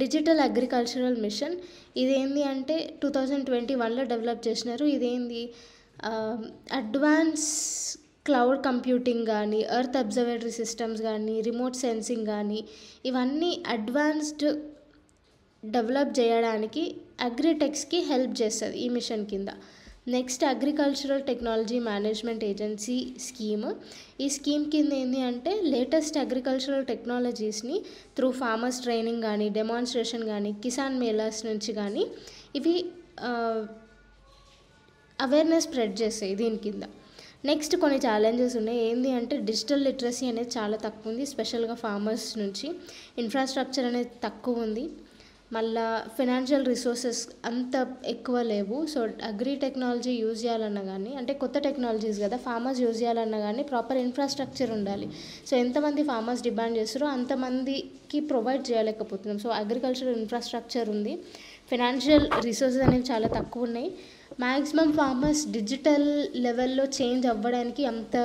digital agricultural mission. ఇదేంటి అంటే 2021లో డెవలప్ చేసినారు. ఇదేంటి అడ్వాన్స్ క్లౌడ్ కంప్యూటింగ్ కానీ, ఎర్త్ అబ్జర్వేటరీ సిస్టమ్స్ కానీ, రిమోట్ సెన్సింగ్ కానీ ఇవన్నీ అడ్వాన్స్డ్ డెవలప్ చేయడానికి అగ్రిటెక్స్కి హెల్ప్ చేస్తుంది ఈ మిషన్ కింద. Next agricultural technology management agency scheme. ఈ స్కీమ్ కింద ఏంటి అంటే లేటెస్ట్ అగ్రికల్చరల్ టెక్నాలజీస్ని త్రూ ఫార్మర్స్ ట్రైనింగ్ కానీ, డెమాన్స్ట్రేషన్ కానీ, కిసాన్ మేళాస్ నుంచి కానీ ఇవి అవేర్నెస్ స్ప్రెడ్ చేస్తాయి దీని కింద. నెక్స్ట్ కొన్ని ఛాలెంజెస్ ఉన్నాయి. ఏంటి అంటే డిజిటల్ లిటరసీ అనేది చాలా తక్కువ ఉంది, స్పెషల్గా ఫార్మర్స్ నుంచి. ఇన్ఫ్రాస్ట్రక్చర్ అనేది తక్కువ ఉంది, మళ్ళా ఫినాన్షియల్ రిసోర్సెస్ అంత ఎక్కువ లేవు. సో అగ్రి టెక్నాలజీ యూజ్ చేయాలన్నా కానీ, అంటే కొత్త టెక్నాలజీస్ కదా ఫార్మర్స్ యూజ్ చేయాలన్నా కానీ ప్రాపర్ ఇన్ఫ్రాస్ట్రక్చర్ ఉండాలి. సో ఎంతమంది ఫార్మర్స్ డిమాండ్ చేస్తారో అంతమందికి ప్రొవైడ్ చేయలేకపోతున్నాం. సో అగ్రికల్చర్ ఇన్ఫ్రాస్ట్రక్చర్ ఉంది, ఫినాన్షియల్ రిసోర్సెస్ అనేవి చాలా తక్కువ ఉన్నాయి. మ్యాక్సిమం ఫార్మర్స్ డిజిటల్ లెవెల్లో చేంజ్ అవ్వడానికి అంత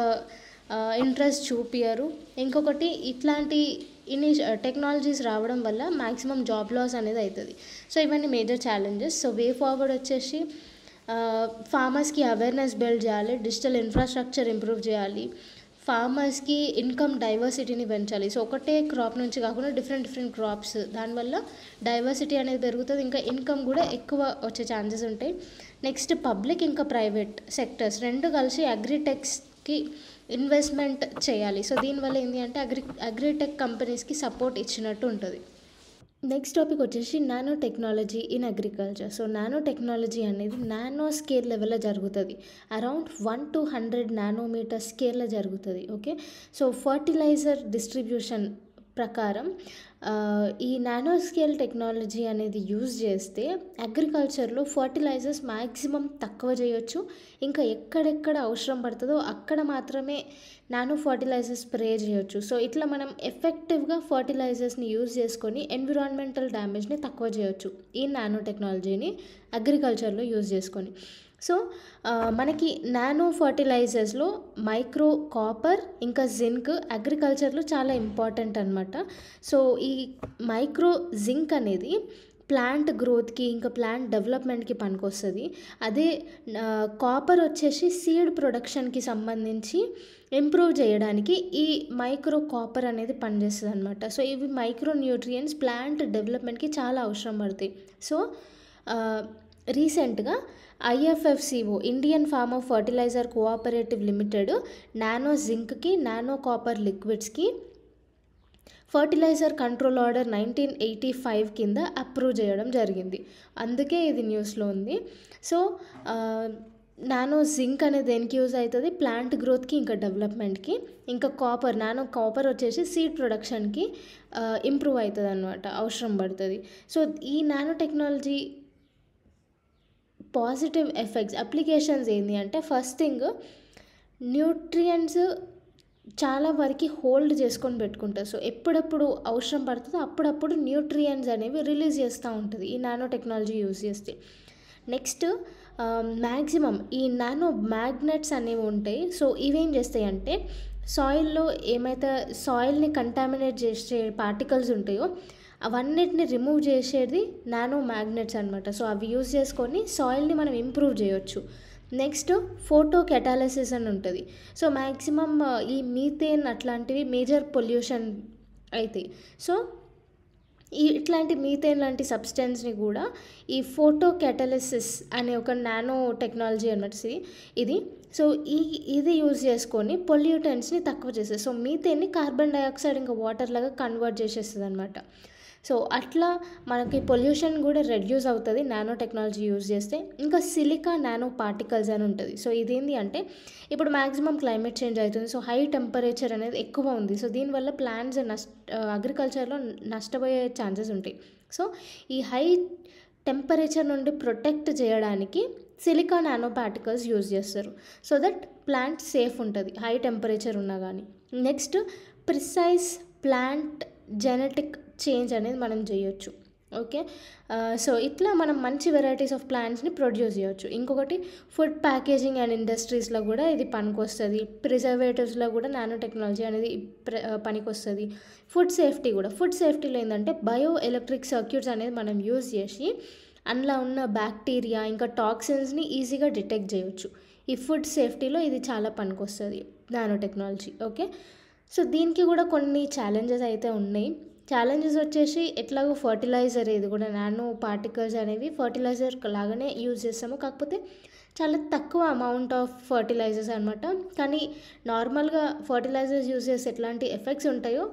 ఇంట్రెస్ట్ చూపించరు. ఇంకొకటి ఇట్లాంటి టెక్నాలజీస్ రావడం వల్ల మ్యాక్సిమం జాబ్ లాస్ అనేది అవుతుంది. సో ఇవన్నీ major challenges. So way forward వచ్చేసి ఫార్మర్స్కి అవేర్నెస్ బిల్డ్ చేయాలి, డిజిటల్ ఇన్ఫ్రాస్ట్రక్చర్ ఇంప్రూవ్ చేయాలి, ఫార్మర్స్కి ఇన్కమ్ డైవర్సిటీని పెంచాలి. సో ఒకటే క్రాప్ నుంచి కాకుండా డిఫరెంట్ క్రాప్స్, దానివల్ల డైవర్సిటీ అనేది పెరుగుతుంది, ఇంకా ఇన్కమ్ కూడా ఎక్కువ వచ్చే ఛాన్సెస్ ఉంటాయి. నెక్స్ట్ పబ్లిక్ ఇంకా ప్రైవేట్ సెక్టర్స్ రెండు కలిసి అగ్రిటెక్స్కి ఇన్వెస్ట్మెంట్ చేయాలి. సో దీనివల్ల ఏంటి అంటే అగ్రిటెక్ కంపెనీస్కి సపోర్ట్ ఇచ్చినట్టు ఉంటుంది. నెక్స్ట్ టాపిక్ వచ్చేసి nano technology in agriculture. So nano technology అనేది నానో స్కేల్ లెవెల్లో జరుగుతుంది. అరౌండ్ 1 to 100 నానోమీటర్ స్కేల్లో జరుగుతుంది. ఓకే, సో ఫర్టిలైజర్ డిస్ట్రిబ్యూషన్ ప్రకారం ఈ నానో స్కేల్ టెక్నాలజీ అనేది యూజ్ చేస్తే అగ్రికల్చర్లో ఫర్టిలైజర్స్ మ్యాక్సిమం తక్కువ చేయొచ్చు. ఇంకా ఎక్కడెక్కడ అవసరం పడుతుందో అక్కడ మాత్రమే నానో ఫర్టిలైజర్స్ స్ప్రే చేయొచ్చు. సో ఇట్లా మనం ఎఫెక్టివ్గా ఫర్టిలైజర్స్ని యూజ్ చేసుకొని ఎన్విరాన్మెంటల్ డ్యామేజ్ని తక్కువ చేయొచ్చు ఈ నానో టెక్నాలజీని అగ్రికల్చర్లో యూజ్ చేసుకొని. సో మనకి నానో ఫర్టిలైజర్స్లో మైక్రో కాపర్ ఇంకా జింక్ అగ్రికల్చర్లో చాలా ఇంపార్టెంట్ అనమాట. సో ఈ మైక్రో జింక్ అనేది ప్లాంట్ గ్రోత్కి ఇంకా ప్లాంట్ డెవలప్మెంట్కి పనికొస్తుంది. అదే కాపర్ వచ్చేసి సీడ్ ప్రొడక్షన్కి సంబంధించి ఇంప్రూవ్ చేయడానికి ఈ మైక్రో కాపర్ అనేది పనిచేస్తుంది అనమాట. సో ఇవి మైక్రో న్యూట్రియంట్స్ ప్లాంట్ డెవలప్మెంట్కి చాలా అవసరం పడతాయి. సో రీసెంట్గా IFFCO Indian farmer fertiliser cooperative limited nano జింక్కి, నానో కాపర్ లిక్విడ్స్కి ఫర్టిలైజర్ కంట్రోల్ ఆర్డర్ 1985 కింద అప్రూవ్ చేయడం జరిగింది. అందుకే ఇది న్యూస్లో ఉంది. సో నానో జింక్ అనేది దేనికి యూజ్ అవుతుంది? ప్లాంట్ గ్రోత్కి ఇంకా డెవలప్మెంట్కి. ఇంకా కాపర్, నానో కాపర్ వచ్చేసి సీడ్ ప్రొడక్షన్కి ఇంప్రూవ్ అవుతుంది అనమాట, అవసరం పడుతుంది. సో ఈ nano technology positive effects applications ఏంటి అంటే, ఫస్ట్ థింగ్ న్యూట్రియంట్స్ చాలా వరకు హోల్డ్ చేసుకొని పెట్టుకుంటారు. సో ఎప్పుడప్పుడు అవసరం పడుతుందో అప్పుడప్పుడు న్యూట్రియంట్స్ అనేవి రిలీజ్ చేస్తూ ఉంటుంది ఈ నానో టెక్నాలజీ యూజ్ చేస్తే. నెక్స్ట్ మ్యాక్సిమం ఈ నానో మ్యాగ్నెట్స్ అనేవి ఉంటాయి. సో ఇవేం చేస్తాయి అంటే సాయిల్‌లో ఏమైతే సాయిల్‌ని కంటామినేట్ చేసే పార్టికల్స్ ఉంటాయో, అవన్నిటిని రిమూవ్ చేసేది నానో మ్యాగ్నెట్స్ అనమాట. సో, అవి యూజ్ చేసుకొని సాయిల్‌ని మనం ఇంప్రూవ్ చేయొచ్చు. నెక్స్ట్ ఫోటో కెటాలిసిస్ అని ఉంటది. సో, మాక్సిమం ఈ మీథేన్ అట్లాంటివి మేజర్ పొల్యూషన్ అయితాయి. సో, ఇట్లాంటి మీథేన్ లాంటి సబ్స్టెన్స్‌ని కూడా ఈ ఫోటో కెటలిసిస్ అనే ఒక నానో టెక్నాలజీ అనమాట ఇది. సో, ఇది యూజ్ చేసుకొని పొల్యూటెంట్స్‌ని తక్కువ చేసేది. సో, మీథేన్‌ని కార్బన్ డయాక్సైడ్ ఇంకా వాటర్ లాగా కన్వర్ట్ చేసేస్తదనమాట. సో, అట్లా మనకి పొల్యూషన్ కూడా రెడ్యూస్ అవుతది నానో టెక్నాలజీ యూజ్ చేస్తే. ఇంకా సిలికా నానో పార్టికల్స్ అని ఉంటది. సో, ఇదేంది అంటే ఇప్పుడు మాక్సిమం క్లైమేట్ చేంజ్ అవుతుంది. సో, హై టెంపరేచర్ అనేది ఎక్కువ ఉంది. సో, దీనివల్ల ప్లాంట్స్ అగ్రికల్చర్‌లో నష్టపోయే ఛాన్సెస్ ఉంటాయి. సో, ఈ హై టెంపరేచర్ నుండి ప్రొటెక్ట్ చేయడానికి సిలికా నానో పార్టికల్స్ యూజ్ చేస్తారు. సో దట్ ప్లాంట్ సేఫ్ ఉంటుంది హై టెంపరేచర్ ఉన్నా కానీ. Next precise plant genetic change అనేది మనం చేయొచ్చు. ఓకే, సో ఇట్లా మనం మంచి వెరైటీస్ ఆఫ్ ప్లాంట్స్ని ప్రొడ్యూస్ చేయొచ్చు. ఇంకొకటి ఫుడ్ ప్యాకేజింగ్ అండ్ ఇండస్ట్రీస్లో కూడా ఇది పనికొస్తుంది. ప్రిజర్వేటివ్స్లో కూడా నానో టెక్నాలజీ అనేది పనికొస్తుంది. ఫుడ్ సేఫ్టీ కూడా, ఫుడ్ సేఫ్టీలో ఏంటంటే బయో ఎలక్ట్రిక్ సర్క్యూట్స్ అనేది మనం యూజ్ చేసి అందులో ఉన్న బ్యాక్టీరియా ఇంకా టాక్సిన్స్ని ఈజీగా డిటెక్ట్ చేయొచ్చు. ఈ ఫుడ్ సేఫ్టీలో ఇది చాలా పనికొస్తుంది నానో టెక్నాలజీ. ఓకే, సో దీనికి కూడా కొన్ని ఛాలెంజెస్ అయితే ఉన్నాయి. ఛాలెంజెస్ వచ్చేసి ఎట్లాగో ఫర్టిలైజర్, ఇది కూడా నానో పార్టికల్స్ అనేవి ఫర్టిలైజర్ లాగానే యూజ్ చేస్తాము, కాకపోతే చాలా తక్కువ అమౌంట్ ఆఫ్ ఫర్టిలైజర్స్ అనమాట. కానీ నార్మల్గా ఫర్టిలైజర్స్ యూజ్ చేసి ఎట్లాంటి ఎఫెక్ట్స్ ఉంటాయో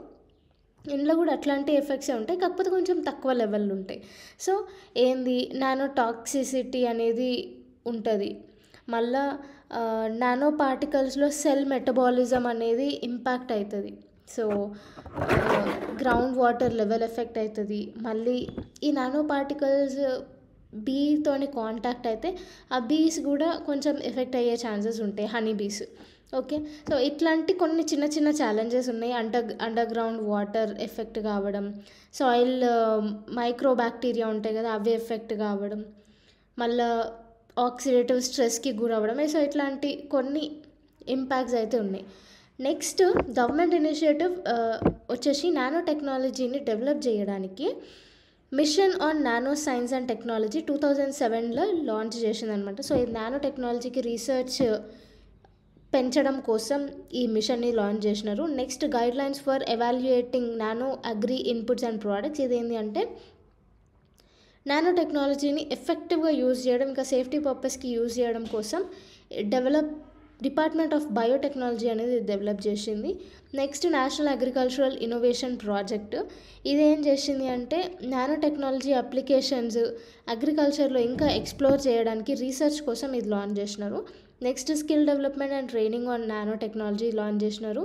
ఇందులో కూడా అట్లాంటి ఎఫెక్ట్సే ఉంటాయి, కాకపోతే కొంచెం తక్కువ లెవెల్లో ఉంటాయి. సో ఏంది నానో టాక్సిసిటీ అనేది ఉంటుంది. మళ్ళా నానో పార్టికల్స్లో సెల్ మెటబాలిజం అనేది ఇంపాక్ట్ అవుతుంది. So ground water level effect అవుతుంది. మళ్ళీ ఈ నానో పార్టికల్స్ బీతోని కాంటాక్ట్ అయితే ఆ బీస్ కూడా కొంచెం ఎఫెక్ట్ అయ్యే ఛాన్సెస్ ఉంటాయి, హనీ బీస్. ఓకే, సో ఇట్లాంటి కొన్ని చిన్న చిన్న ఛాలెంజెస్ ఉన్నాయి. అండర్ గ్రౌండ్ వాటర్ ఎఫెక్ట్ కావడం, సాయిల్ మైక్రో బ్యాక్టీరియా ఉంటాయి కదా అవి ఎఫెక్ట్ కావడం, మళ్ళీ ఆక్సిడేటివ్ స్ట్రెస్కి గురవ్వడం. సో ఇట్లాంటి కొన్ని ఇంపాక్ట్స్ అయితే ఉన్నాయి. నెక్స్ట్ గవర్నమెంట్ ఇనిషియేటివ్ వచ్చేసి నానో టెక్నాలజీని డెవలప్ చేయడానికి mission on nano science and technology 2007లో లాంచ్ చేసిందనమాట. సో ఈ నానో టెక్నాలజీకి రీసెర్చ్ పెంచడం కోసం ఈ మిషన్ని లాంచ్ చేసినారు. Next guidelines for evaluating nano agri inputs and products. ఇదేంటి అంటే నానో టెక్నాలజీని ఎఫెక్టివ్గా యూజ్ చేయడం ఇంకా సేఫ్టీ పర్పస్కి యూజ్ చేయడం కోసం డిపార్ట్మెంట్ ఆఫ్ బయోటెక్నాలజీ అనేది డెవలప్ చేసింది. Next national agricultural innovation project ఇదేం చేసింది అంటే నానో టెక్నాలజీ అప్లికేషన్స్ అగ్రికల్చర్లో ఇంకా ఎక్స్ప్లోర్ చేయడానికి రీసెర్చ్ కోసం ఇది లాంచ్ చేసినారు. Next skill development and training on nanotechnology launch చేసినారు.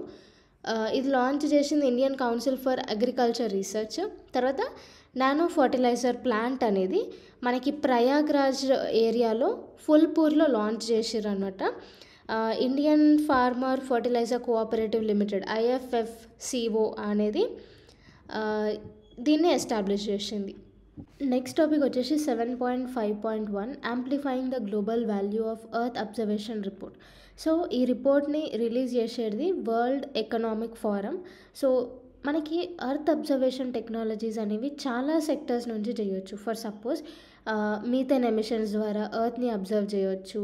ఇది లాంచ్ చేసింది Indian council for agriculture research. తర్వాత నానో ఫర్టిలైజర్ ప్లాంట్ అనేది మనకి ప్రయాగ్రాజ్ ఏరియాలో ఫుల్పూర్లో లాంచ్ చేసిర్రు అనమాట. Indian farmer fertiliser cooperative limited IFFCO అనేది దీన్ని ఎస్టాబ్లిష్ చేసింది. నెక్స్ట్ టాపిక్ వచ్చేసి 7.5.1 amplifying the global value of earth observation report. So ఈ రిపోర్ట్ని రిలీజ్ చేసేది వరల్డ్ ఎకనామిక్ ఫోరం. సో మనకి ఎర్త్ అబ్జర్వేషన్ టెక్నాలజీస్ అనేవి చాలా సెక్టర్స్ నుంచి చేయొచ్చు. ఫర్ సపోజ్ మీథేన్ ఎమిషన్స్ ద్వారా ఎర్త్ని అబ్జర్వ్ చేయొచ్చు,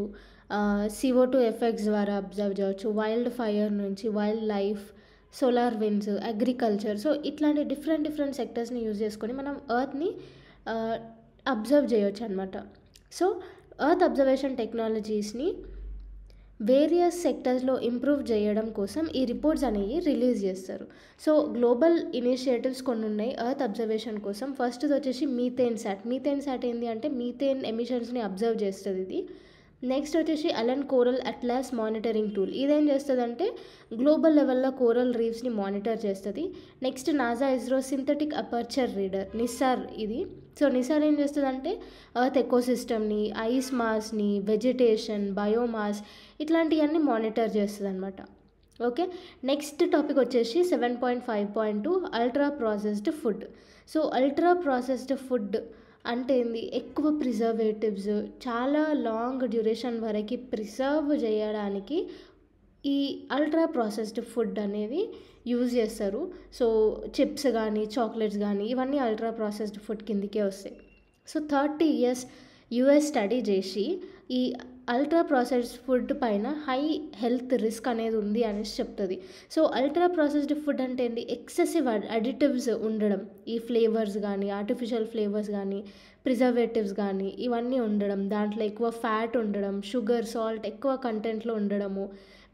CO2 ఎఫెక్ట్స్ ద్వారా అబ్జర్వ్ చేయవచ్చు, వైల్డ్ ఫైర్ నుంచి wildlife, solar winds, agriculture. So ఇట్లాంటి డిఫరెంట్ సెక్టర్స్ని యూజ్ చేసుకొని మనం ఎర్త్ని అబ్జర్వ్ చేయొచ్చు అనమాట. సో ఎర్త్ అబ్జర్వేషన్ టెక్నాలజీస్ని వేరియస్ సెక్టర్స్లో ఇంప్రూవ్ చేయడం కోసం ఈ రిపోర్ట్స్ అనేవి రిలీజ్ చేస్తారు. సో గ్లోబల్ ఇనిషియేటివ్స్ కొన్ని ఉన్నాయి ఎర్త్ అబ్జర్వేషన్ కోసం. ఫస్ట్ వచ్చేసి మీథేన్ శాట్ ఏంటి అంటే మీథేన్ ఎమిషన్స్ని అబ్జర్వ్ చేస్తుంది ఇది. నెక్స్ట్ వచ్చేసి Allen coral atlas monitoring tool. ఇదేం చేస్తుందంటే గ్లోబల్ లెవెల్లో కోరల్ రీఫ్స్ని మానిటర్ చేస్తుంది. Next NASA ISRO synthetic aperture radar NISAR ఇది. సో నిసార్ ఏం చేస్తుందంటే ఎర్త్ ఎకోసిస్టమ్ని, ఐస్ మాస్ని, వెజిటేషన్, బయోమాస్ ఇట్లాంటివన్నీ మానిటర్ చేస్తుంది అనమాట. ఓకే, నెక్స్ట్ టాపిక్ వచ్చేసి 7.5.2 ultra processed food. So ultra processed food అంటే ఏంది, ఎక్కువ ప్రిజర్వేటివ్స్ చాలా లాంగ్ డ్యూరేషన్ వరకు ప్రిజర్వ్ చేయడానికి ఈ అల్ట్రా ప్రాసెస్డ్ ఫుడ్ అనేది యూజ్ చేస్తారు. సో చిప్స్ కానీ చాక్లెట్స్ కానీ ఇవన్నీ అల్ట్రా ప్రాసెస్డ్ ఫుడ్ కిందికే వస్తాయి. సో 30 ఇయర్స్ యూఎస్ స్టడీ చేసి ఈ అల్ట్రా ప్రాసెస్డ్ ఫుడ్ పైన హై హెల్త్ రిస్క్ అనేది ఉంది అనేసి చెప్తుంది. సో అల్ట్రా ప్రాసెస్డ్ ఫుడ్ అంటే ఏంటి, ఎక్సెసివ్ అడిటివ్స్ ఉండడం, ఈ ఫ్లేవర్స్ కానీ ఆర్టిఫిషియల్ ఫ్లేవర్స్ కానీ ప్రిజర్వేటివ్స్ కానీ ఇవన్నీ ఉండడం, దాంట్లో ఎక్కువ ఫ్యాట్ ఉండడం, షుగర్ సాల్ట్ ఎక్కువ కంటెంట్లో ఉండడము,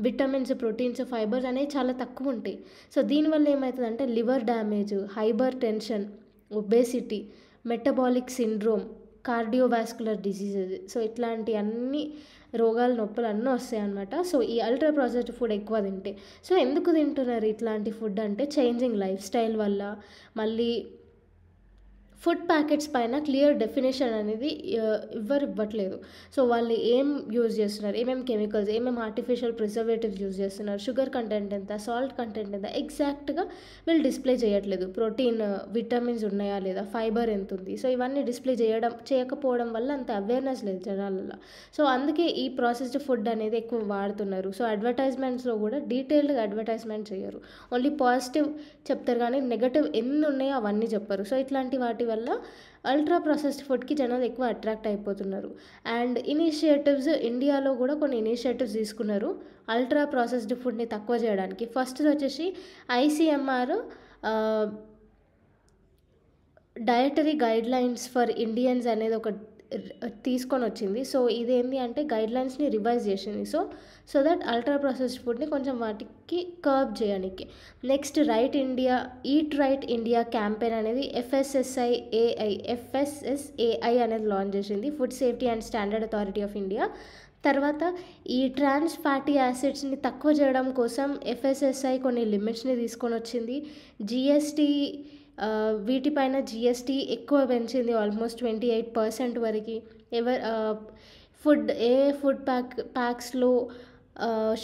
విటమిన్స్ ప్రోటీన్స్ ఫైబర్స్ అనేవి చాలా తక్కువ ఉంటాయి. సో దీనివల్ల ఏమవుతుందంటే liver damage, hyper tension, obesity, metabolic syndrome, cardiovascular diseases, so ఇట్లాంటి అన్ని రోగాలు నొప్పులు అన్నీ వస్తాయి అన్నమాట. సో ఈ అల్ట్రా ప్రాసెస్డ్ ఫుడ్ ఎక్కువ తింటే. సో ఎందుకు తింటున్నారు ఇట్లాంటి ఫుడ్ అంటే చేంజింగ్ లైఫ్ స్టైల్ వల్ల, మళ్ళీ ఫుడ్ ప్యాకెట్స్ పైన క్లియర్ డెఫినేషన్ అనేది ఇవ్వట్లేదు. సో వాళ్ళు ఏం యూజ్ చేస్తున్నారు, ఏమేమి కెమికల్స్, ఏమేమి ఆర్టిఫిషియల్ ప్రిజర్వేటివ్స్ యూజ్ చేస్తున్నారు, షుగర్ కంటెంట్ ఎంత, సాల్ట్ కంటెంట్ ఎంత, ఎగ్జాక్ట్గా వీళ్ళు డిస్ప్లే చేయట్లేదు. ప్రోటీన్ విటమిన్స్ ఉన్నాయా లేదా, ఫైబర్ ఎంత ఉంది, సో ఇవన్నీ డిస్ప్లే చేయకపోవడం వల్ల అంత అవేర్నెస్ లేదు జనాలలో. సో అందుకే ఈ ప్రాసెస్డ్ ఫుడ్ అనేది ఎక్కువ వాడుతున్నారు. సో అడ్వర్టైజ్మెంట్స్లో కూడా డీటెయిల్డ్గా అడ్వర్టైజ్మెంట్ చేయరు, ఓన్లీ పాజిటివ్ చెప్తారు కానీ నెగటివ్ ఎన్ని ఉన్నాయో అవన్నీ చెప్పరు. సో ఇట్లాంటి వాటి వల్ల అల్ట్రా ప్రాసెస్డ్ ఫుడ్కి జనాలు ఎక్కువ అట్రాక్ట్ అయిపోతున్నారు. అండ్ ఇనిషియేటివ్స్ ఇండియాలో కూడా కొన్ని ఇనిషియేటివ్స్ తీసుకున్నారు అల్ట్రా ప్రాసెస్డ్ ఫుడ్ని తక్కువ చేయడానికి. ఫస్ట్ వచ్చేసి ICMR dietary guidelines for Indians అనేది ఒక తీసుకొని వచ్చింది. సో ఇదేంటి అంటే గైడ్లైన్స్ని రివైజ్ చేసింది. సో దట్ అల్ట్రా ప్రాసెస్డ్ ఫుడ్ని కొంచెం వాటికి కర్బ్ చేయడానికి. Next eat right India campaign అనేది FSSAI అనేది లాంచ్ చేసింది, food safety and standard authority of India. తర్వాత ఈ ట్రాన్స్ ఫ్యాటీ యాసిడ్స్ని తక్కువ చేయడం కోసం FSSAI కొన్ని లిమిట్స్ని తీసుకొని వచ్చింది. GST వీటిపైన GST ఎక్కువ పెంచింది, ఆల్మోస్ట్ 28% వరకు. ఫుడ్ ప్యాక్స్లో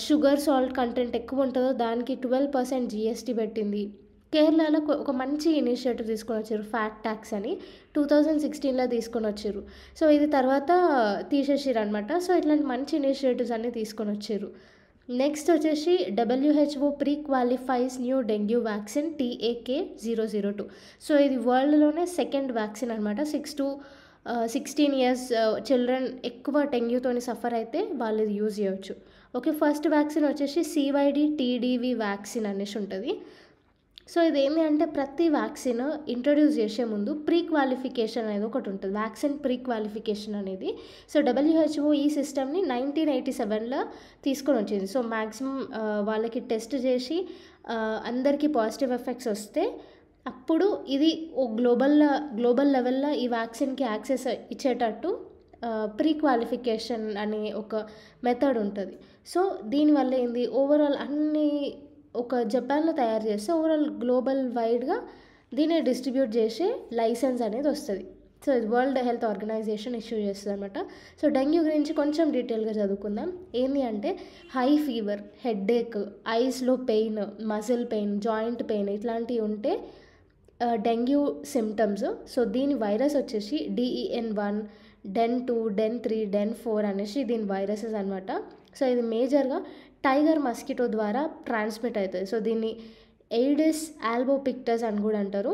షుగర్ సాల్ట్ కంటెంట్ ఎక్కువ ఉంటుందో దానికి 12% GST పెట్టింది. కేరళలో ఒక మంచి ఇనిషియేటివ్ తీసుకొని వచ్చారు, ఫ్యాట్ ట్యాక్స్ అని 2016లో తీసుకొని వచ్చారు. సో ఇది తర్వాత తీసేసారు అనమాట. సో ఇట్లాంటి మంచి ఇనిషియేటివ్స్ అన్నీ తీసుకొని వచ్చారు. నెక్స్ట్ వచ్చేసి WHO pre qualifies new dengue vaccine TAK-002. So ఇది వరల్డ్లోనే సెకండ్ వ్యాక్సిన్ అనమాట. 6 to 16 ఇయర్స్ చిల్డ్రన్ ఎక్కువ డెంగ్యూతో సఫర్ అయితే వాళ్ళు ఇది యూజ్ చేయవచ్చు. ఓకే, ఫస్ట్ వ్యాక్సిన్ వచ్చేసి CYD-TDV వ్యాక్సిన్ అనేసి ఉంటుంది. సో ఇదేంటి అంటే ప్రతి వ్యాక్సిన్ ఇంట్రడ్యూస్ చేసే ముందు ప్రీ క్వాలిఫికేషన్ అనేది ఒకటి ఉంటుంది, వ్యాక్సిన్ ప్రీ క్వాలిఫికేషన్ అనేది. సో WHO ఈ సిస్టమ్ని 1987లో తీసుకొని వచ్చింది. సో మ్యాక్సిమం వాళ్ళకి టెస్ట్ చేసి అందరికీ పాజిటివ్ ఎఫెక్ట్స్ వస్తే అప్పుడు ఇది గ్లోబల్ లెవెల్లో ఈ వ్యాక్సిన్కి యాక్సెస్ ఇచ్చేటట్టు ప్రీ క్వాలిఫికేషన్ అనే ఒక మెథడ్ ఉంటుంది. సో దీనివల్ల ఏంది, ఓవరాల్ అన్ని ఒక జపాన్లో తయారు చేస్తే ఓవరాల్ గ్లోబల్ వైడ్గా దీన్ని డిస్ట్రిబ్యూట్ చేసే లైసెన్స్ అనేది వస్తుంది. సో ఇది వరల్డ్ హెల్త్ ఆర్గనైజేషన్ ఇష్యూ చేస్తుంది అనమాట. సో డెంగ్యూ గురించి కొంచెం డీటెయిల్గా చదువుకుందాం. ఏంటి అంటే హై ఫీవర్, హెడ్ఏక్, ఐస్లో pain, muscle pain, joint pain ఇట్లాంటివి ఉంటే డెంగ్యూ సిమ్టమ్స్. సో దీని వైరస్ వచ్చేసి DEN1, DEN2, DEN3, DEN4 అనేసి దీని వైరసెస్ అనమాట. సో ఇది మేజర్గా టైగర్ మస్కిటో ద్వారా ట్రాన్స్మిట్ అవుతుంది. సో దీన్ని ఎయిడిస్ ఆల్బోపిక్టస్ అని కూడా అంటారు.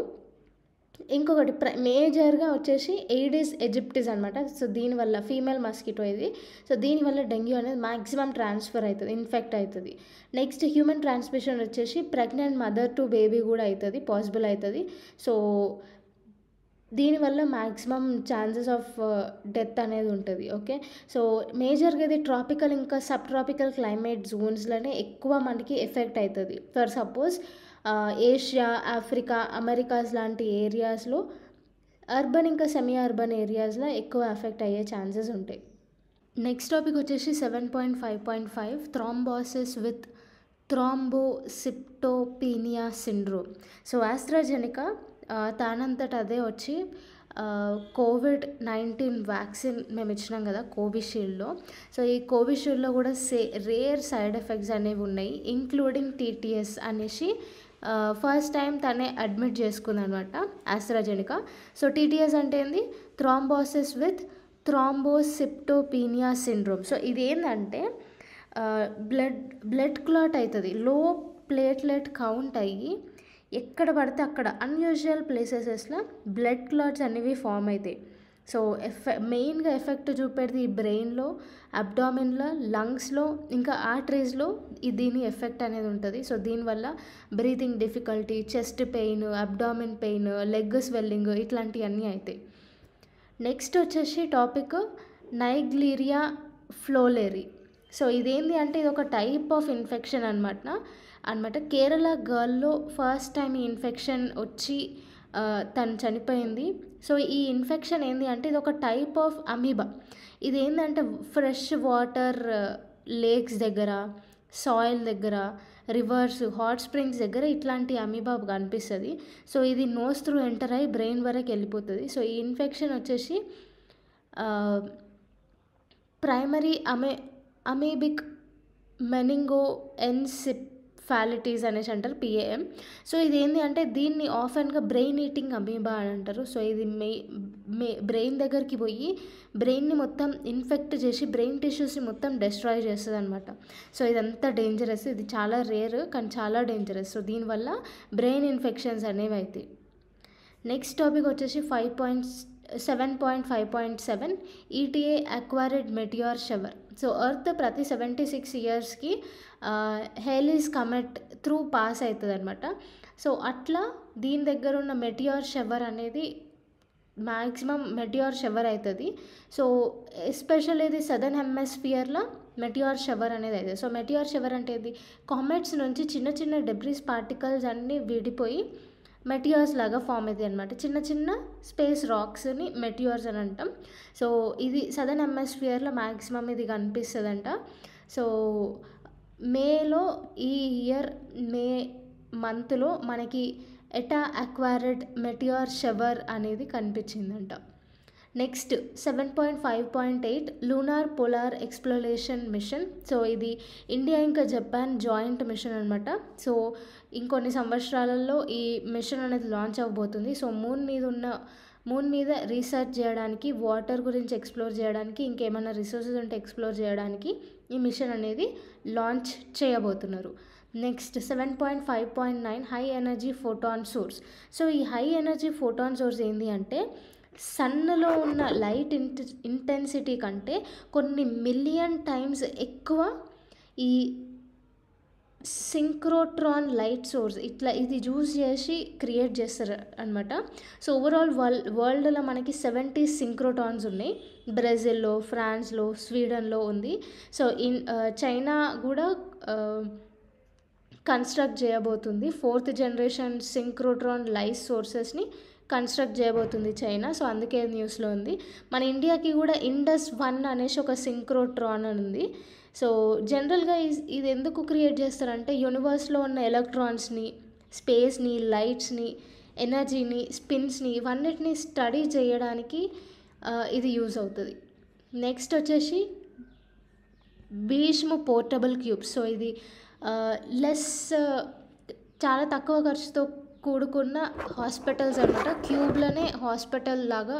ఇంకొకటి మేజర్గా వచ్చేసి ఎయిడిస్ ఎజిప్టిస్ అనమాట. సో దీనివల్ల ఫీమేల్ మస్కిటో ఇది. సో దీనివల్ల డెంగ్యూ అనేది మ్యాక్సిమం ట్రాన్స్ఫర్ అవుతుంది, ఇన్ఫెక్ట్ అవుతుంది. నెక్స్ట్ హ్యూమన్ ట్రాన్స్మిషన్ వచ్చేసి ప్రెగ్నెంట్ మదర్ టు బేబీ కూడా అవుతుంది, పాసిబుల్ అవుతుంది. సో దీనివల్ల మ్యాక్సిమం ఛాన్సెస్ ఆఫ్ డెత్ అనేది ఉంటుంది. ఓకే, సో మేజర్గా ఇది ట్రాపికల్ ఇంకా సబ్ ట్రాపికల్ క్లైమేట్ జోన్స్లోనే ఎక్కువ మనకి ఎఫెక్ట్ అవుతుంది. For suppose Asia, Africa, Americas లాంటి ఏరియాస్లో అర్బన్ ఇంకా సెమీ అర్బన్ ఏరియాస్లో ఎక్కువ ఎఫెక్ట్ అయ్యే ఛాన్సెస్ ఉంటాయి. నెక్స్ట్ టాపిక్ వచ్చేసి 7.5.5 thrombosis with thrombocytopenia syndrome. So AstraZeneca తానంతట అదే వచ్చి COVID-19 వ్యాక్సిన్ మేము ఇచ్చినాం కదా కోవిషీల్డ్లో. సో ఈ కోవిషీల్డ్లో కూడా రేర్ సైడ్ ఎఫెక్ట్స్ అనేవి ఉన్నాయి, ఇంక్లూడింగ్ TTS అనేసి ఫస్ట్ టైం తనే అడ్మిట్ చేసుకుంది అనమాట ఆస్ట్రాజెనికా. సో TTS అంటే ఏంది, thrombosis with thrombocytopenia syndrome. So ఇది ఏంటంటే బ్లడ్ బ్లడ్ క్లాట్ అవుతుంది, లో ప్లేట్లెట్ కౌంట్ అయ్యి ఎక్కడ పడితే అక్కడ అన్యూజువల్ ప్లేసెస్లో బ్లడ్ క్లాట్స్ అనేవి ఫామ్ అవుతాయి. సో మెయిన్గా ఎఫెక్ట్ చూపేది ఈ బ్రెయిన్లో, అబ్డామిన్లో, లంగ్స్లో, ఇంకా ఆర్టరీస్లో దీని ఎఫెక్ట్ అనేది ఉంటుంది. సో దీనివల్ల breathing difficulty, chest pain, abdomen pain, leg swelling ఇట్లాంటివన్నీ అవుతాయి. నెక్స్ట్ వచ్చేసి టాపిక్ నైగ్లీరియా ఫ్లోలేరీ. సో ఇదేంటి అంటే ఇది ఒక టైప్ ఆఫ్ ఇన్ఫెక్షన్ అనమాట. కేరళ గర్ల్లో ఫస్ట్ టైం ఈ ఇన్ఫెక్షన్ వచ్చి తను చనిపోయింది. సో ఈ ఇన్ఫెక్షన్ ఏంటి అంటే ఇది ఒక టైప్ ఆఫ్ అమీబా. ఇది ఏంటంటే ఫ్రెష్ వాటర్ లేక్స్ దగ్గర, సాయిల్ దగ్గర, రివర్స్, హాట్ స్ప్రింగ్స్ దగ్గర ఇట్లాంటి అమీబా కనిపిస్తుంది. సో ఇది నోస్ త్రూ ఎంటర్ అయ్యి బ్రెయిన్ వరకు వెళ్ళిపోతుంది. సో ఈ ఇన్ఫెక్షన్ వచ్చేసి ప్రైమరీ అమీబిక్ మెనింగో ఎన్సెఫాలిటీస్ అనేసి అంటారు, PAM. సో ఇది ఏంటి అంటే దీన్ని ఆఫెన్గా బ్రెయిన్ ఈటింగ్ అమీబా అని అంటారు. సో ఇది బ్రెయిన్ దగ్గరికి పోయి బ్రెయిన్ని మొత్తం ఇన్ఫెక్ట్ చేసి బ్రెయిన్ టిష్యూస్ని మొత్తం డిస్ట్రాయ్ చేస్తుంది అనమాట. సో ఇదంతా డేంజరస్, ఇది చాలా రేర్ కానీ చాలా డేంజరస్. సో దీనివల్ల బ్రెయిన్ ఇన్ఫెక్షన్స్ అనేవి అవుతాయి. నెక్స్ట్ టాపిక్ వచ్చేసి 7.5.7 ETA acquired meteor shower. So earth ప్రతి 76 ఇయర్స్కి హేలీస్ కమెట్ త్రూ పాస్ అవుతుంది అనమాట. సో అట్లా దీని దగ్గర ఉన్న మెటియార్ షవర్ అనేది మ్యాక్సిమం మెటియార్ షవర్ అవుతుంది. సో ఎస్పెషల్ ఇది సదర్న్ హెమిస్ఫియర్లో మెటియార్ షవర్ అనేది అవుతుంది. సో మెటియార్ షవర్ అంటే ఇది కామెట్స్ నుంచి చిన్న చిన్న డెబ్రిస్ పార్టికల్స్ అన్నీ విడిపోయి మెటియార్స్ లాగా ఫామ్ అవుతాయి అనమాట. చిన్న చిన్న స్పేస్ రాక్స్ని మెటియార్స్ అని అంటాం. సో ఇది సదర్న్ హెమిస్ఫియర్లో మ్యాక్సిమం ఇది కనిపిస్తుందంట. సో మేలో ఈ ఇయర్ మే మంత్లో మనకి ఎటా అక్వైర్డ్ మెటియార్ షవర్ అనేది కనిపించిందంట. Next 7.5.8 lunar polar exploration mission. So ఇది ఇండియా ఇంకా జపాన్ జాయింట్ మిషన్ అనమాట. సో ఇంకొన్ని సంవత్సరాలలో ఈ మిషన్ అనేది లాంచ్ అవ్వబోతుంది. సో మూన్ మీద రీసెర్చ్ చేయడానికి, వాటర్ గురించి ఎక్స్ప్లోర్ చేయడానికి, ఇంకేమైనా రిసోర్సెస్ ఉంటే ఎక్స్ప్లోర్ చేయడానికి ఈ మిషన్ అనేది లాంచ్ చేయబోతున్నారు. Next 7.5.9 high energy photon source. So ఈ హై ఎనర్జీ ఫోటాన్ సోర్స్ ఏంటి అంటే సన్లో ఉన్న లైట్ ఇంటెన్సిటీ కంటే కొన్ని మిలియన్ టైమ్స్ ఎక్కువ ఈ సింక్రోట్రాన్ లైట్ సోర్స్ ఇది యూజ్ చేసి క్రియేట్ చేస్తారు అనమాట. సో ఓవరాల్ వరల్డ్లో మనకి 70 సింక్రోట్రాన్స్ ఉన్నాయి. బ్రెజిల్లో, ఫ్రాన్స్లో, స్వీడన్లో ఉంది. సో చైనా కూడా కన్స్ట్రక్ట్ చేయబోతుంది 4th జనరేషన్ సింక్రోట్రాన్ లైట్ సోర్సెస్ని కన్స్ట్రక్ట్ చేయబోతుంది చైనా. సో అందుకే న్యూస్లో ఉంది. మన ఇండియాకి కూడా ఇండస్ 1 అనేసి ఒక సింక్రోట్రాన్ అని ఉంది. సో జనరల్గా ఇది ఎందుకు క్రియేట్ చేస్తారంటే యూనివర్స్లో ఉన్న ఎలక్ట్రాన్స్ని, స్పేస్ని, లైట్స్ని, ఎనర్జీని, స్పిన్స్ని ఇవన్నిటిని స్టడీ చేయడానికి ఇది యూజ్ అవుతుంది. నెక్స్ట్ వచ్చేసి భీష్మ పోర్టబుల్ క్యూబ్స్. సో ఇది చాలా తక్కువ ఖర్చుతో కూడుకున్న హాస్పిటల్స్ అనమాట. క్యూబ్లోనే హాస్పిటల్ లాగా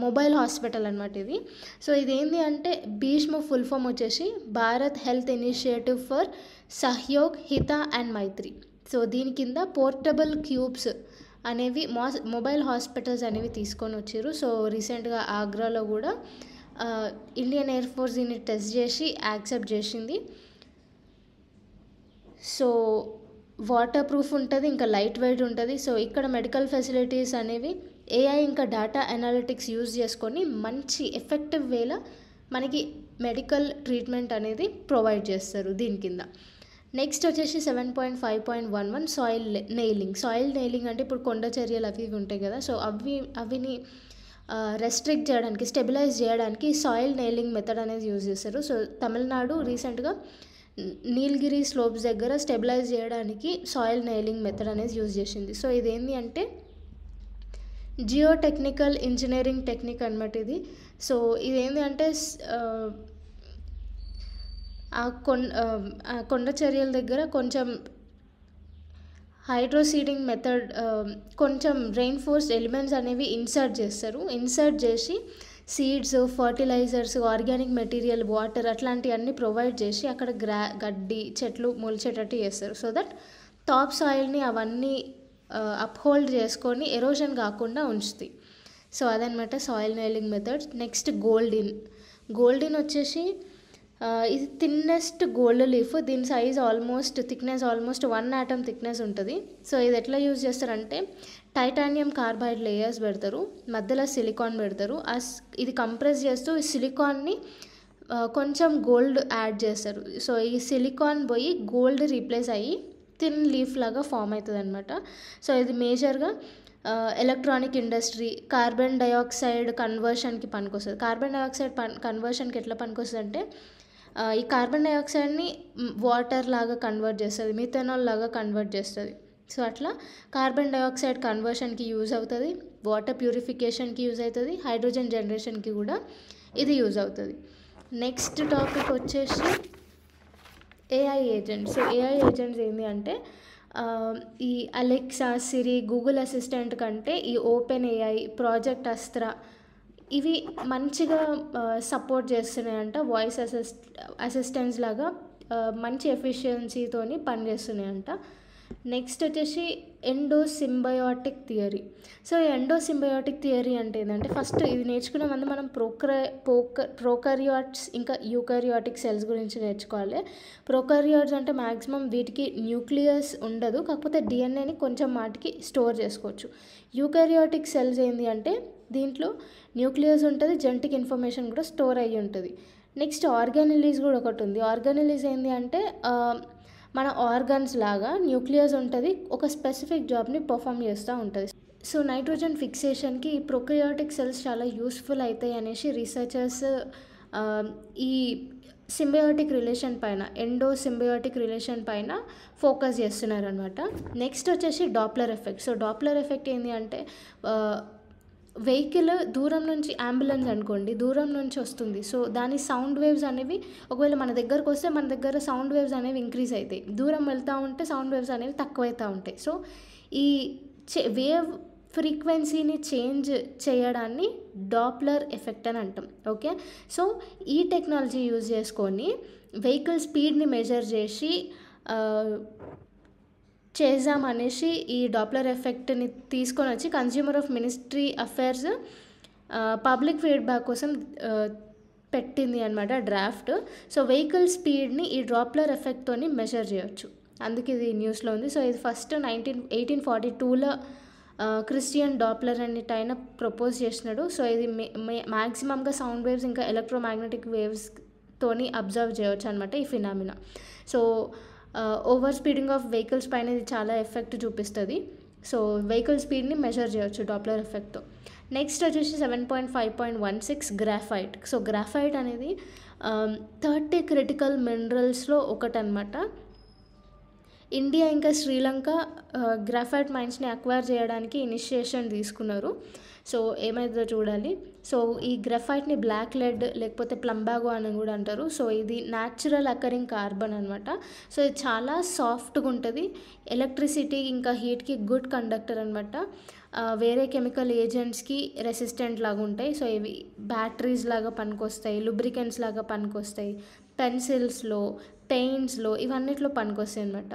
మొబైల్ హాస్పిటల్ అనమాట ఇది. సో ఇదేంటి అంటే భీష్మ ఫుల్ ఫామ్ వచ్చేసి Bharat health initiative for Sahyog, Hita and Maitri. So దీని కింద పోర్టబుల్ క్యూబ్స్ అనేవి మొబైల్ హాస్పిటల్స్ అనేవి తీసుకొని వచ్చారు. సో రీసెంట్గా ఆగ్రాలో కూడా ఇండియన్ ఎయిర్ ఫోర్స్ దీన్ని టెస్ట్ చేసి యాక్సెప్ట్ చేసింది. సో వాటర్ ప్రూఫ్ ఉంటుంది, ఇంకా లైట్ వెయిట్ ఉంటుంది. సో ఇక్కడ మెడికల్ ఫెసిలిటీస్ అనేవి AI ఇంకా డేటా అనాలిటిక్స్ యూజ్ చేసుకొని మంచి ఎఫెక్టివ్ వేలో మనకి మెడికల్ ట్రీట్మెంట్ అనేది ప్రొవైడ్ చేస్తారు దీని కింద. నెక్స్ట్ వచ్చేసి 7.5.11 సాయిల్ నెయిలింగ్ అంటే ఇప్పుడు కొండ చర్యలు అవి ఉంటాయి కదా. సో అవిని రెస్ట్రిక్ట్ చేయడానికి, స్టెబిలైజ్ చేయడానికి సాయిల్ నెయిలింగ్ మెథడ్ అనేది యూజ్ చేస్తారు. సో తమిళనాడు రీసెంట్గా నీలగిరి స్లోప్స్ దగ్గర స్టెబిలైజ్ చేయడానికి సాయిల్ నెయిలింగ్ మెథడ్ అనేది యూజ్ చేసింది. సో ఇదేంటి అంటే జియో టెక్నికల్ ఇంజనీరింగ్ టెక్నిక్ అనమాట ఇది. సో ఇదేంటి అంటే కొండ చర్యల దగ్గర కొంచెం హైడ్రోసీడింగ్ మెథడ్, కొంచెం రెయిన్ ఫోర్స్ ఎలిమెంట్స్ అనేవి ఇన్సర్ట్ చేస్తారు. ఇన్సర్ట్ చేసి seeds, fertilisers, organic material, water అట్లాంటివన్నీ ప్రొవైడ్ చేసి అక్కడ గడ్డి చెట్లు మొలిచేటట్టు చేస్తారు. సో దట్ టాప్ సాయిల్ని అవన్నీ అప్హోల్డ్ చేసుకొని ఎరోజన్ కాకుండా ఉంచుతాయి. సో అదనమాట సాయిల్ నైలింగ్ మెథడ్స్. నెక్స్ట్ గోల్డిన్ వచ్చేసి ఇది థిన్నెస్ట్ గోల్డ్ లీఫ్. దీని size thickness almost 1 atom thickness ఉంటుంది. సో ఇది ఎట్లా యూజ్ చేస్తారంటే టైటానియం కార్బైడ్ లేయర్స్ పెడతారు, మధ్యలో సిలికాన్ పెడతారు. ఇది కంప్రెస్ చేస్తూ ఈ సిలికాన్ని కొంచెం గోల్డ్ యాడ్ చేస్తారు. సో ఈ సిలికాన్ పోయి గోల్డ్ రీప్లేస్ అయ్యి థిన్ లీఫ్ లాగా ఫామ్ అవుతుంది అనమాట. సో ఇది మేజర్గా ఎలక్ట్రానిక్ ఇండస్ట్రీ, కార్బన్ డైఆక్సైడ్ కన్వర్షన్కి పనికొస్తుంది. కార్బన్ డైఆక్సైడ్ కన్వర్షన్కి ఎట్లా పనికొస్తుంది అంటే ఈ కార్బన్ డైఆక్సైడ్ని వాటర్ లాగా కన్వర్ట్ చేస్తుంది, మిథనాల్ లాగా కన్వర్ట్ చేస్తుంది. సో అట్లా కార్బన్ డైఆక్సైడ్ కన్వర్షన్కి యూజ్ అవుతుంది, వాటర్ ప్యూరిఫికేషన్కి యూజ్ అవుతుంది, హైడ్రోజన్ జనరేషన్కి కూడా ఇది యూజ్ అవుతుంది. నెక్స్ట్ టాపిక్ వచ్చేసి AI agents. So AI agents ఏంటి అంటే ఈ అలెక్సా, సిరి, గూగుల్ అసిస్టెంట్ కంటే ఈ ఓపెన్ ఏఐ, ప్రాజెక్ట్ అస్త్రా ఇవి మంచిగా సపోర్ట్ చేస్తున్నాయంట. వాయిస్ అసిస్టెంట్స్ లాగా మంచి ఎఫిషియన్సీతోని పనిచేస్తున్నాయంట. నెక్స్ట్ వచ్చేసి ఎండోసింబయోటిక్ థియరీ. సో ఎండోసింబయోటిక్ థియరీ అంటే ఏంటంటే ఫస్ట్ ఇది నేర్చుకునే ముందు మనం ప్రోకారియాట్స్ ఇంకా యూకారియాటిక్ సెల్స్ గురించి నేర్చుకోవాలి. ప్రోకారియాట్స్ అంటే మ్యాక్సిమం వీటికి న్యూక్లియస్ ఉండదు, కాకపోతే డిఎన్ఏని కొంచెం మాటికి స్టోర్ చేసుకోవచ్చు. యూకారియాటిక్ సెల్స్ ఏంటి అంటే దీంట్లో న్యూక్లియస్ ఉంటుంది, జెనెటిక్ ఇన్ఫర్మేషన్ కూడా స్టోర్ అయ్యి ఉంటుంది. నెక్స్ట్ ఆర్గానిలీస్ కూడా ఒకటి ఉంది. ఆర్గానిలీస్ ఏంటి అంటే మన ఆర్గన్స్ లాగా న్యూక్లియస్ ఉంటుంది, ఒక స్పెసిఫిక్ జాబ్ని పర్ఫామ్ చేస్తూ ఉంటుంది. సో నైట్రోజన్ ఫిక్సేషన్కి ఈ ప్రొకారియాటిక్ సెల్స్ చాలా యూస్ఫుల్ అవుతాయి అనేసి రీసెర్చర్స్ ఈ సింబయోటిక్ రిలేషన్ పైన, ఎండోసింబయోటిక్ రిలేషన్ పైన ఫోకస్ చేస్తున్నారు అనమాట. నెక్స్ట్ వచ్చేసి Doppler effect. So Doppler effect ఏంటి అంటే వెహికల్ దూరం నుంచి, అంబులెన్స్ అనుకోండి, దూరం నుంచి వస్తుంది. సో దాని సౌండ్ వేవ్స్ అనేవి ఒకవేళ మన దగ్గరకు వస్తే మన దగ్గర సౌండ్ వేవ్స్ అనేవి ఇంక్రీజ్ అవుతాయి, దూరం వెళ్తూ ఉంటే సౌండ్ వేవ్స్ అనేవి తక్కువవుతూ ఉంటాయి. సో ఈ వేవ్ ఫ్రీక్వెన్సీని చేంజ్ చేయడాన్ని డాప్లర్ ఎఫెక్ట్ అని అంటాం. ఓకే, సో ఈ టెక్నాలజీ యూజ్ చేసుకొని వెహికల్ స్పీడ్ని మెజర్ చేసి చేద్దామనేసి ఈ డాప్లర్ ఎఫెక్ట్ని తీసుకొని వచ్చి consumer of ministry affairs public feedback కోసం పెట్టింది అనమాట డ్రాఫ్ట్. సో వెహికల్ స్పీడ్ని ఈ డాప్లర్ ఎఫెక్ట్తోని మెజర్ చేయొచ్చు, అందుకే ఇది న్యూస్లో ఉంది. సో ఇది ఫస్ట్ 1842లో క్రిస్టియన్ డాప్లర్ అన్నిటైనా ప్రపోజ్ చేసినాడు. సో ఇది మ్యాక్సిమంగా సౌండ్ వేవ్స్ ఇంకా ఎలక్ట్రోమాగ్నెటిక్ వేవ్స్తోని అబ్జర్వ్ చేయవచ్చు అనమాట ఈ phenomena. So over speeding of vehicles పైన ఇది చాలా ఎఫెక్ట్ చూపిస్తుంది. సో వెహికల్ స్పీడ్ని మెజర్ చేయొచ్చు డాప్లర్ ఎఫెక్ట్తో. నెక్స్ట్ వచ్చేసి 7.5.16 గ్రాఫైట్. సో గ్రాఫైట్ అనేది 30 క్రిటికల్ మినరల్స్లో ఒకటి అనమాట. ఇండియా ఇంకా శ్రీలంక గ్రాఫైట్ మైన్స్ని అక్వైర్ చేయడానికి ఇనిషియేషన్ తీసుకున్నారు. సో ఏమైందో చూడాలి. సో ఈ గ్రాఫైట్ని బ్లాక్ లెడ్ లేకపోతే ప్లంబాగో అని కూడా అంటారు. సో ఇది న్యాచురల్ అకరింగ్ కార్బన్ అనమాట. సో ఇది చాలా సాఫ్ట్గా ఉంటుంది, ఎలక్ట్రిసిటీ ఇంకా హీట్కి గుడ్ కండక్టర్ అనమాట. వేరే కెమికల్ ఏజెంట్స్కి రెసిస్టెంట్ లాగా ఉంటాయి. సో ఇవి బ్యాటరీస్ లాగా పనికొస్తాయి, లూబ్రికెంట్స్ లాగా పనికొస్తాయి, పెన్సిల్స్లో, పెయింట్స్లో, ఇవన్నిట్లో పనికొస్తాయి అనమాట.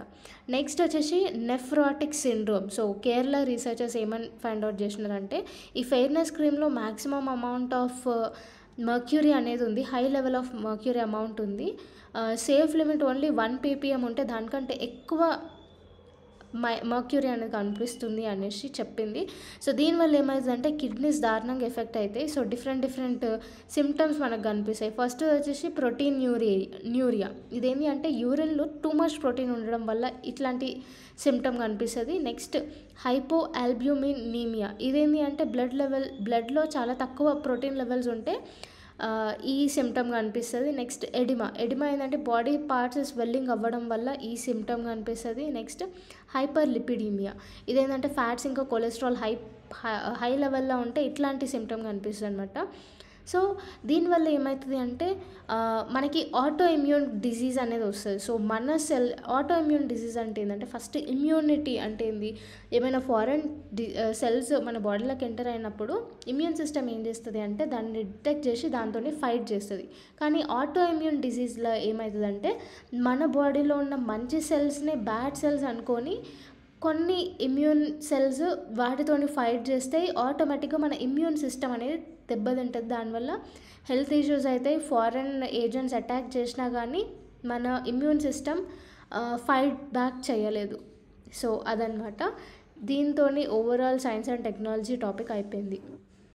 నెక్స్ట్ వచ్చేసి nephrotic syndrome. So Kerala researchers ఏమని ఫైండ్ అవుట్ చేసినారంటే ఈ ఫెయిర్నెస్ క్రీమ్లో మ్యాక్సిమం అమౌంట్ ఆఫ్ మర్క్యూరీ అనేది ఉంది, high level of mercury amount ఉంది. సేఫ్ లిమిట్ ఓన్లీ 1 ppm ఉంటే దానికంటే ఎక్కువ మర్క్యూరీ అనేది కనిపిస్తుంది అనేసి చెప్పింది. సో దీనివల్ల ఏమవుతుందంటే కిడ్నీస్ దారుణంగా ఎఫెక్ట్ అవుతాయి. సో డిఫరెంట్ సిమ్టమ్స్ మనకు కనిపిస్తాయి. ఫస్ట్ వచ్చేసి ప్రోటీన్ న్యూరియా. ఇదేంటి అంటే యూరిన్లో టూ మచ్ ప్రోటీన్ ఉండడం వల్ల ఇట్లాంటి సిమ్టమ్ కనిపిస్తుంది. Next hypoalbuminaemia. ఇదేంటి అంటే బ్లడ్లో చాలా తక్కువ ప్రోటీన్ లెవెల్స్ ఉంటే ఈ సిమ్టమ్ కనిపిస్తుంది. నెక్స్ట్ ఎడిమా ఏంటంటే బాడీ పార్ట్స్ స్వెల్లింగ్ అవ్వడం వల్ల ఈ సిమ్టమ్ కనిపిస్తుంది. Next hyperlipidaemia. ఇదేంటంటే ఫ్యాట్స్ ఇంకా కొలెస్ట్రాల్ హై లెవెల్లో ఉంటే ఇట్లాంటి సిమ్టమ్ కనిపిస్తుంది అనమాట. సో దీనివల్ల ఏమవుతుంది అంటే మనకి ఆటో ఇమ్యూన్ డిసీజ్ అనేది వస్తుంది. సో మన ఆటో ఇమ్యూన్ డిసీజ్ అంటే ఏంటంటే ఫస్ట్ ఇమ్యూనిటీ అంటే ఏంది, ఏమైనా ఫారెన్ సెల్స్ మన బాడీలోకి ఎంటర్ అయినప్పుడు ఇమ్యూన్ సిస్టమ్ ఏం చేస్తుంది అంటే దాన్ని డిటెక్ట్ చేసి దాంతో ఫైట్ చేస్తుంది. కానీ ఆటో ఇమ్యూన్ డిసీజ్లో ఏమవుతుందంటే మన బాడీలో ఉన్న మంచి సెల్స్ని బ్యాడ్ సెల్స్ అనుకొని కొన్ని ఇమ్యూన్ సెల్స్ వాటితోని ఫైట్ చేస్తే ఆటోమేటిక్గా మన ఇమ్యూన్ సిస్టమ్ అనేది దెబ్బతింటుంది. దానివల్ల హెల్త్ ఇష్యూస్ అయితే ఫారెన్ ఏజెంట్స్ అటాక్ చేసినా కానీ మన ఇమ్యూన్ సిస్టమ్ ఫైట్ బ్యాక్ చేయలేదు. సో అదనమాట, దీంతో overall science and technology topic అయిపోయింది.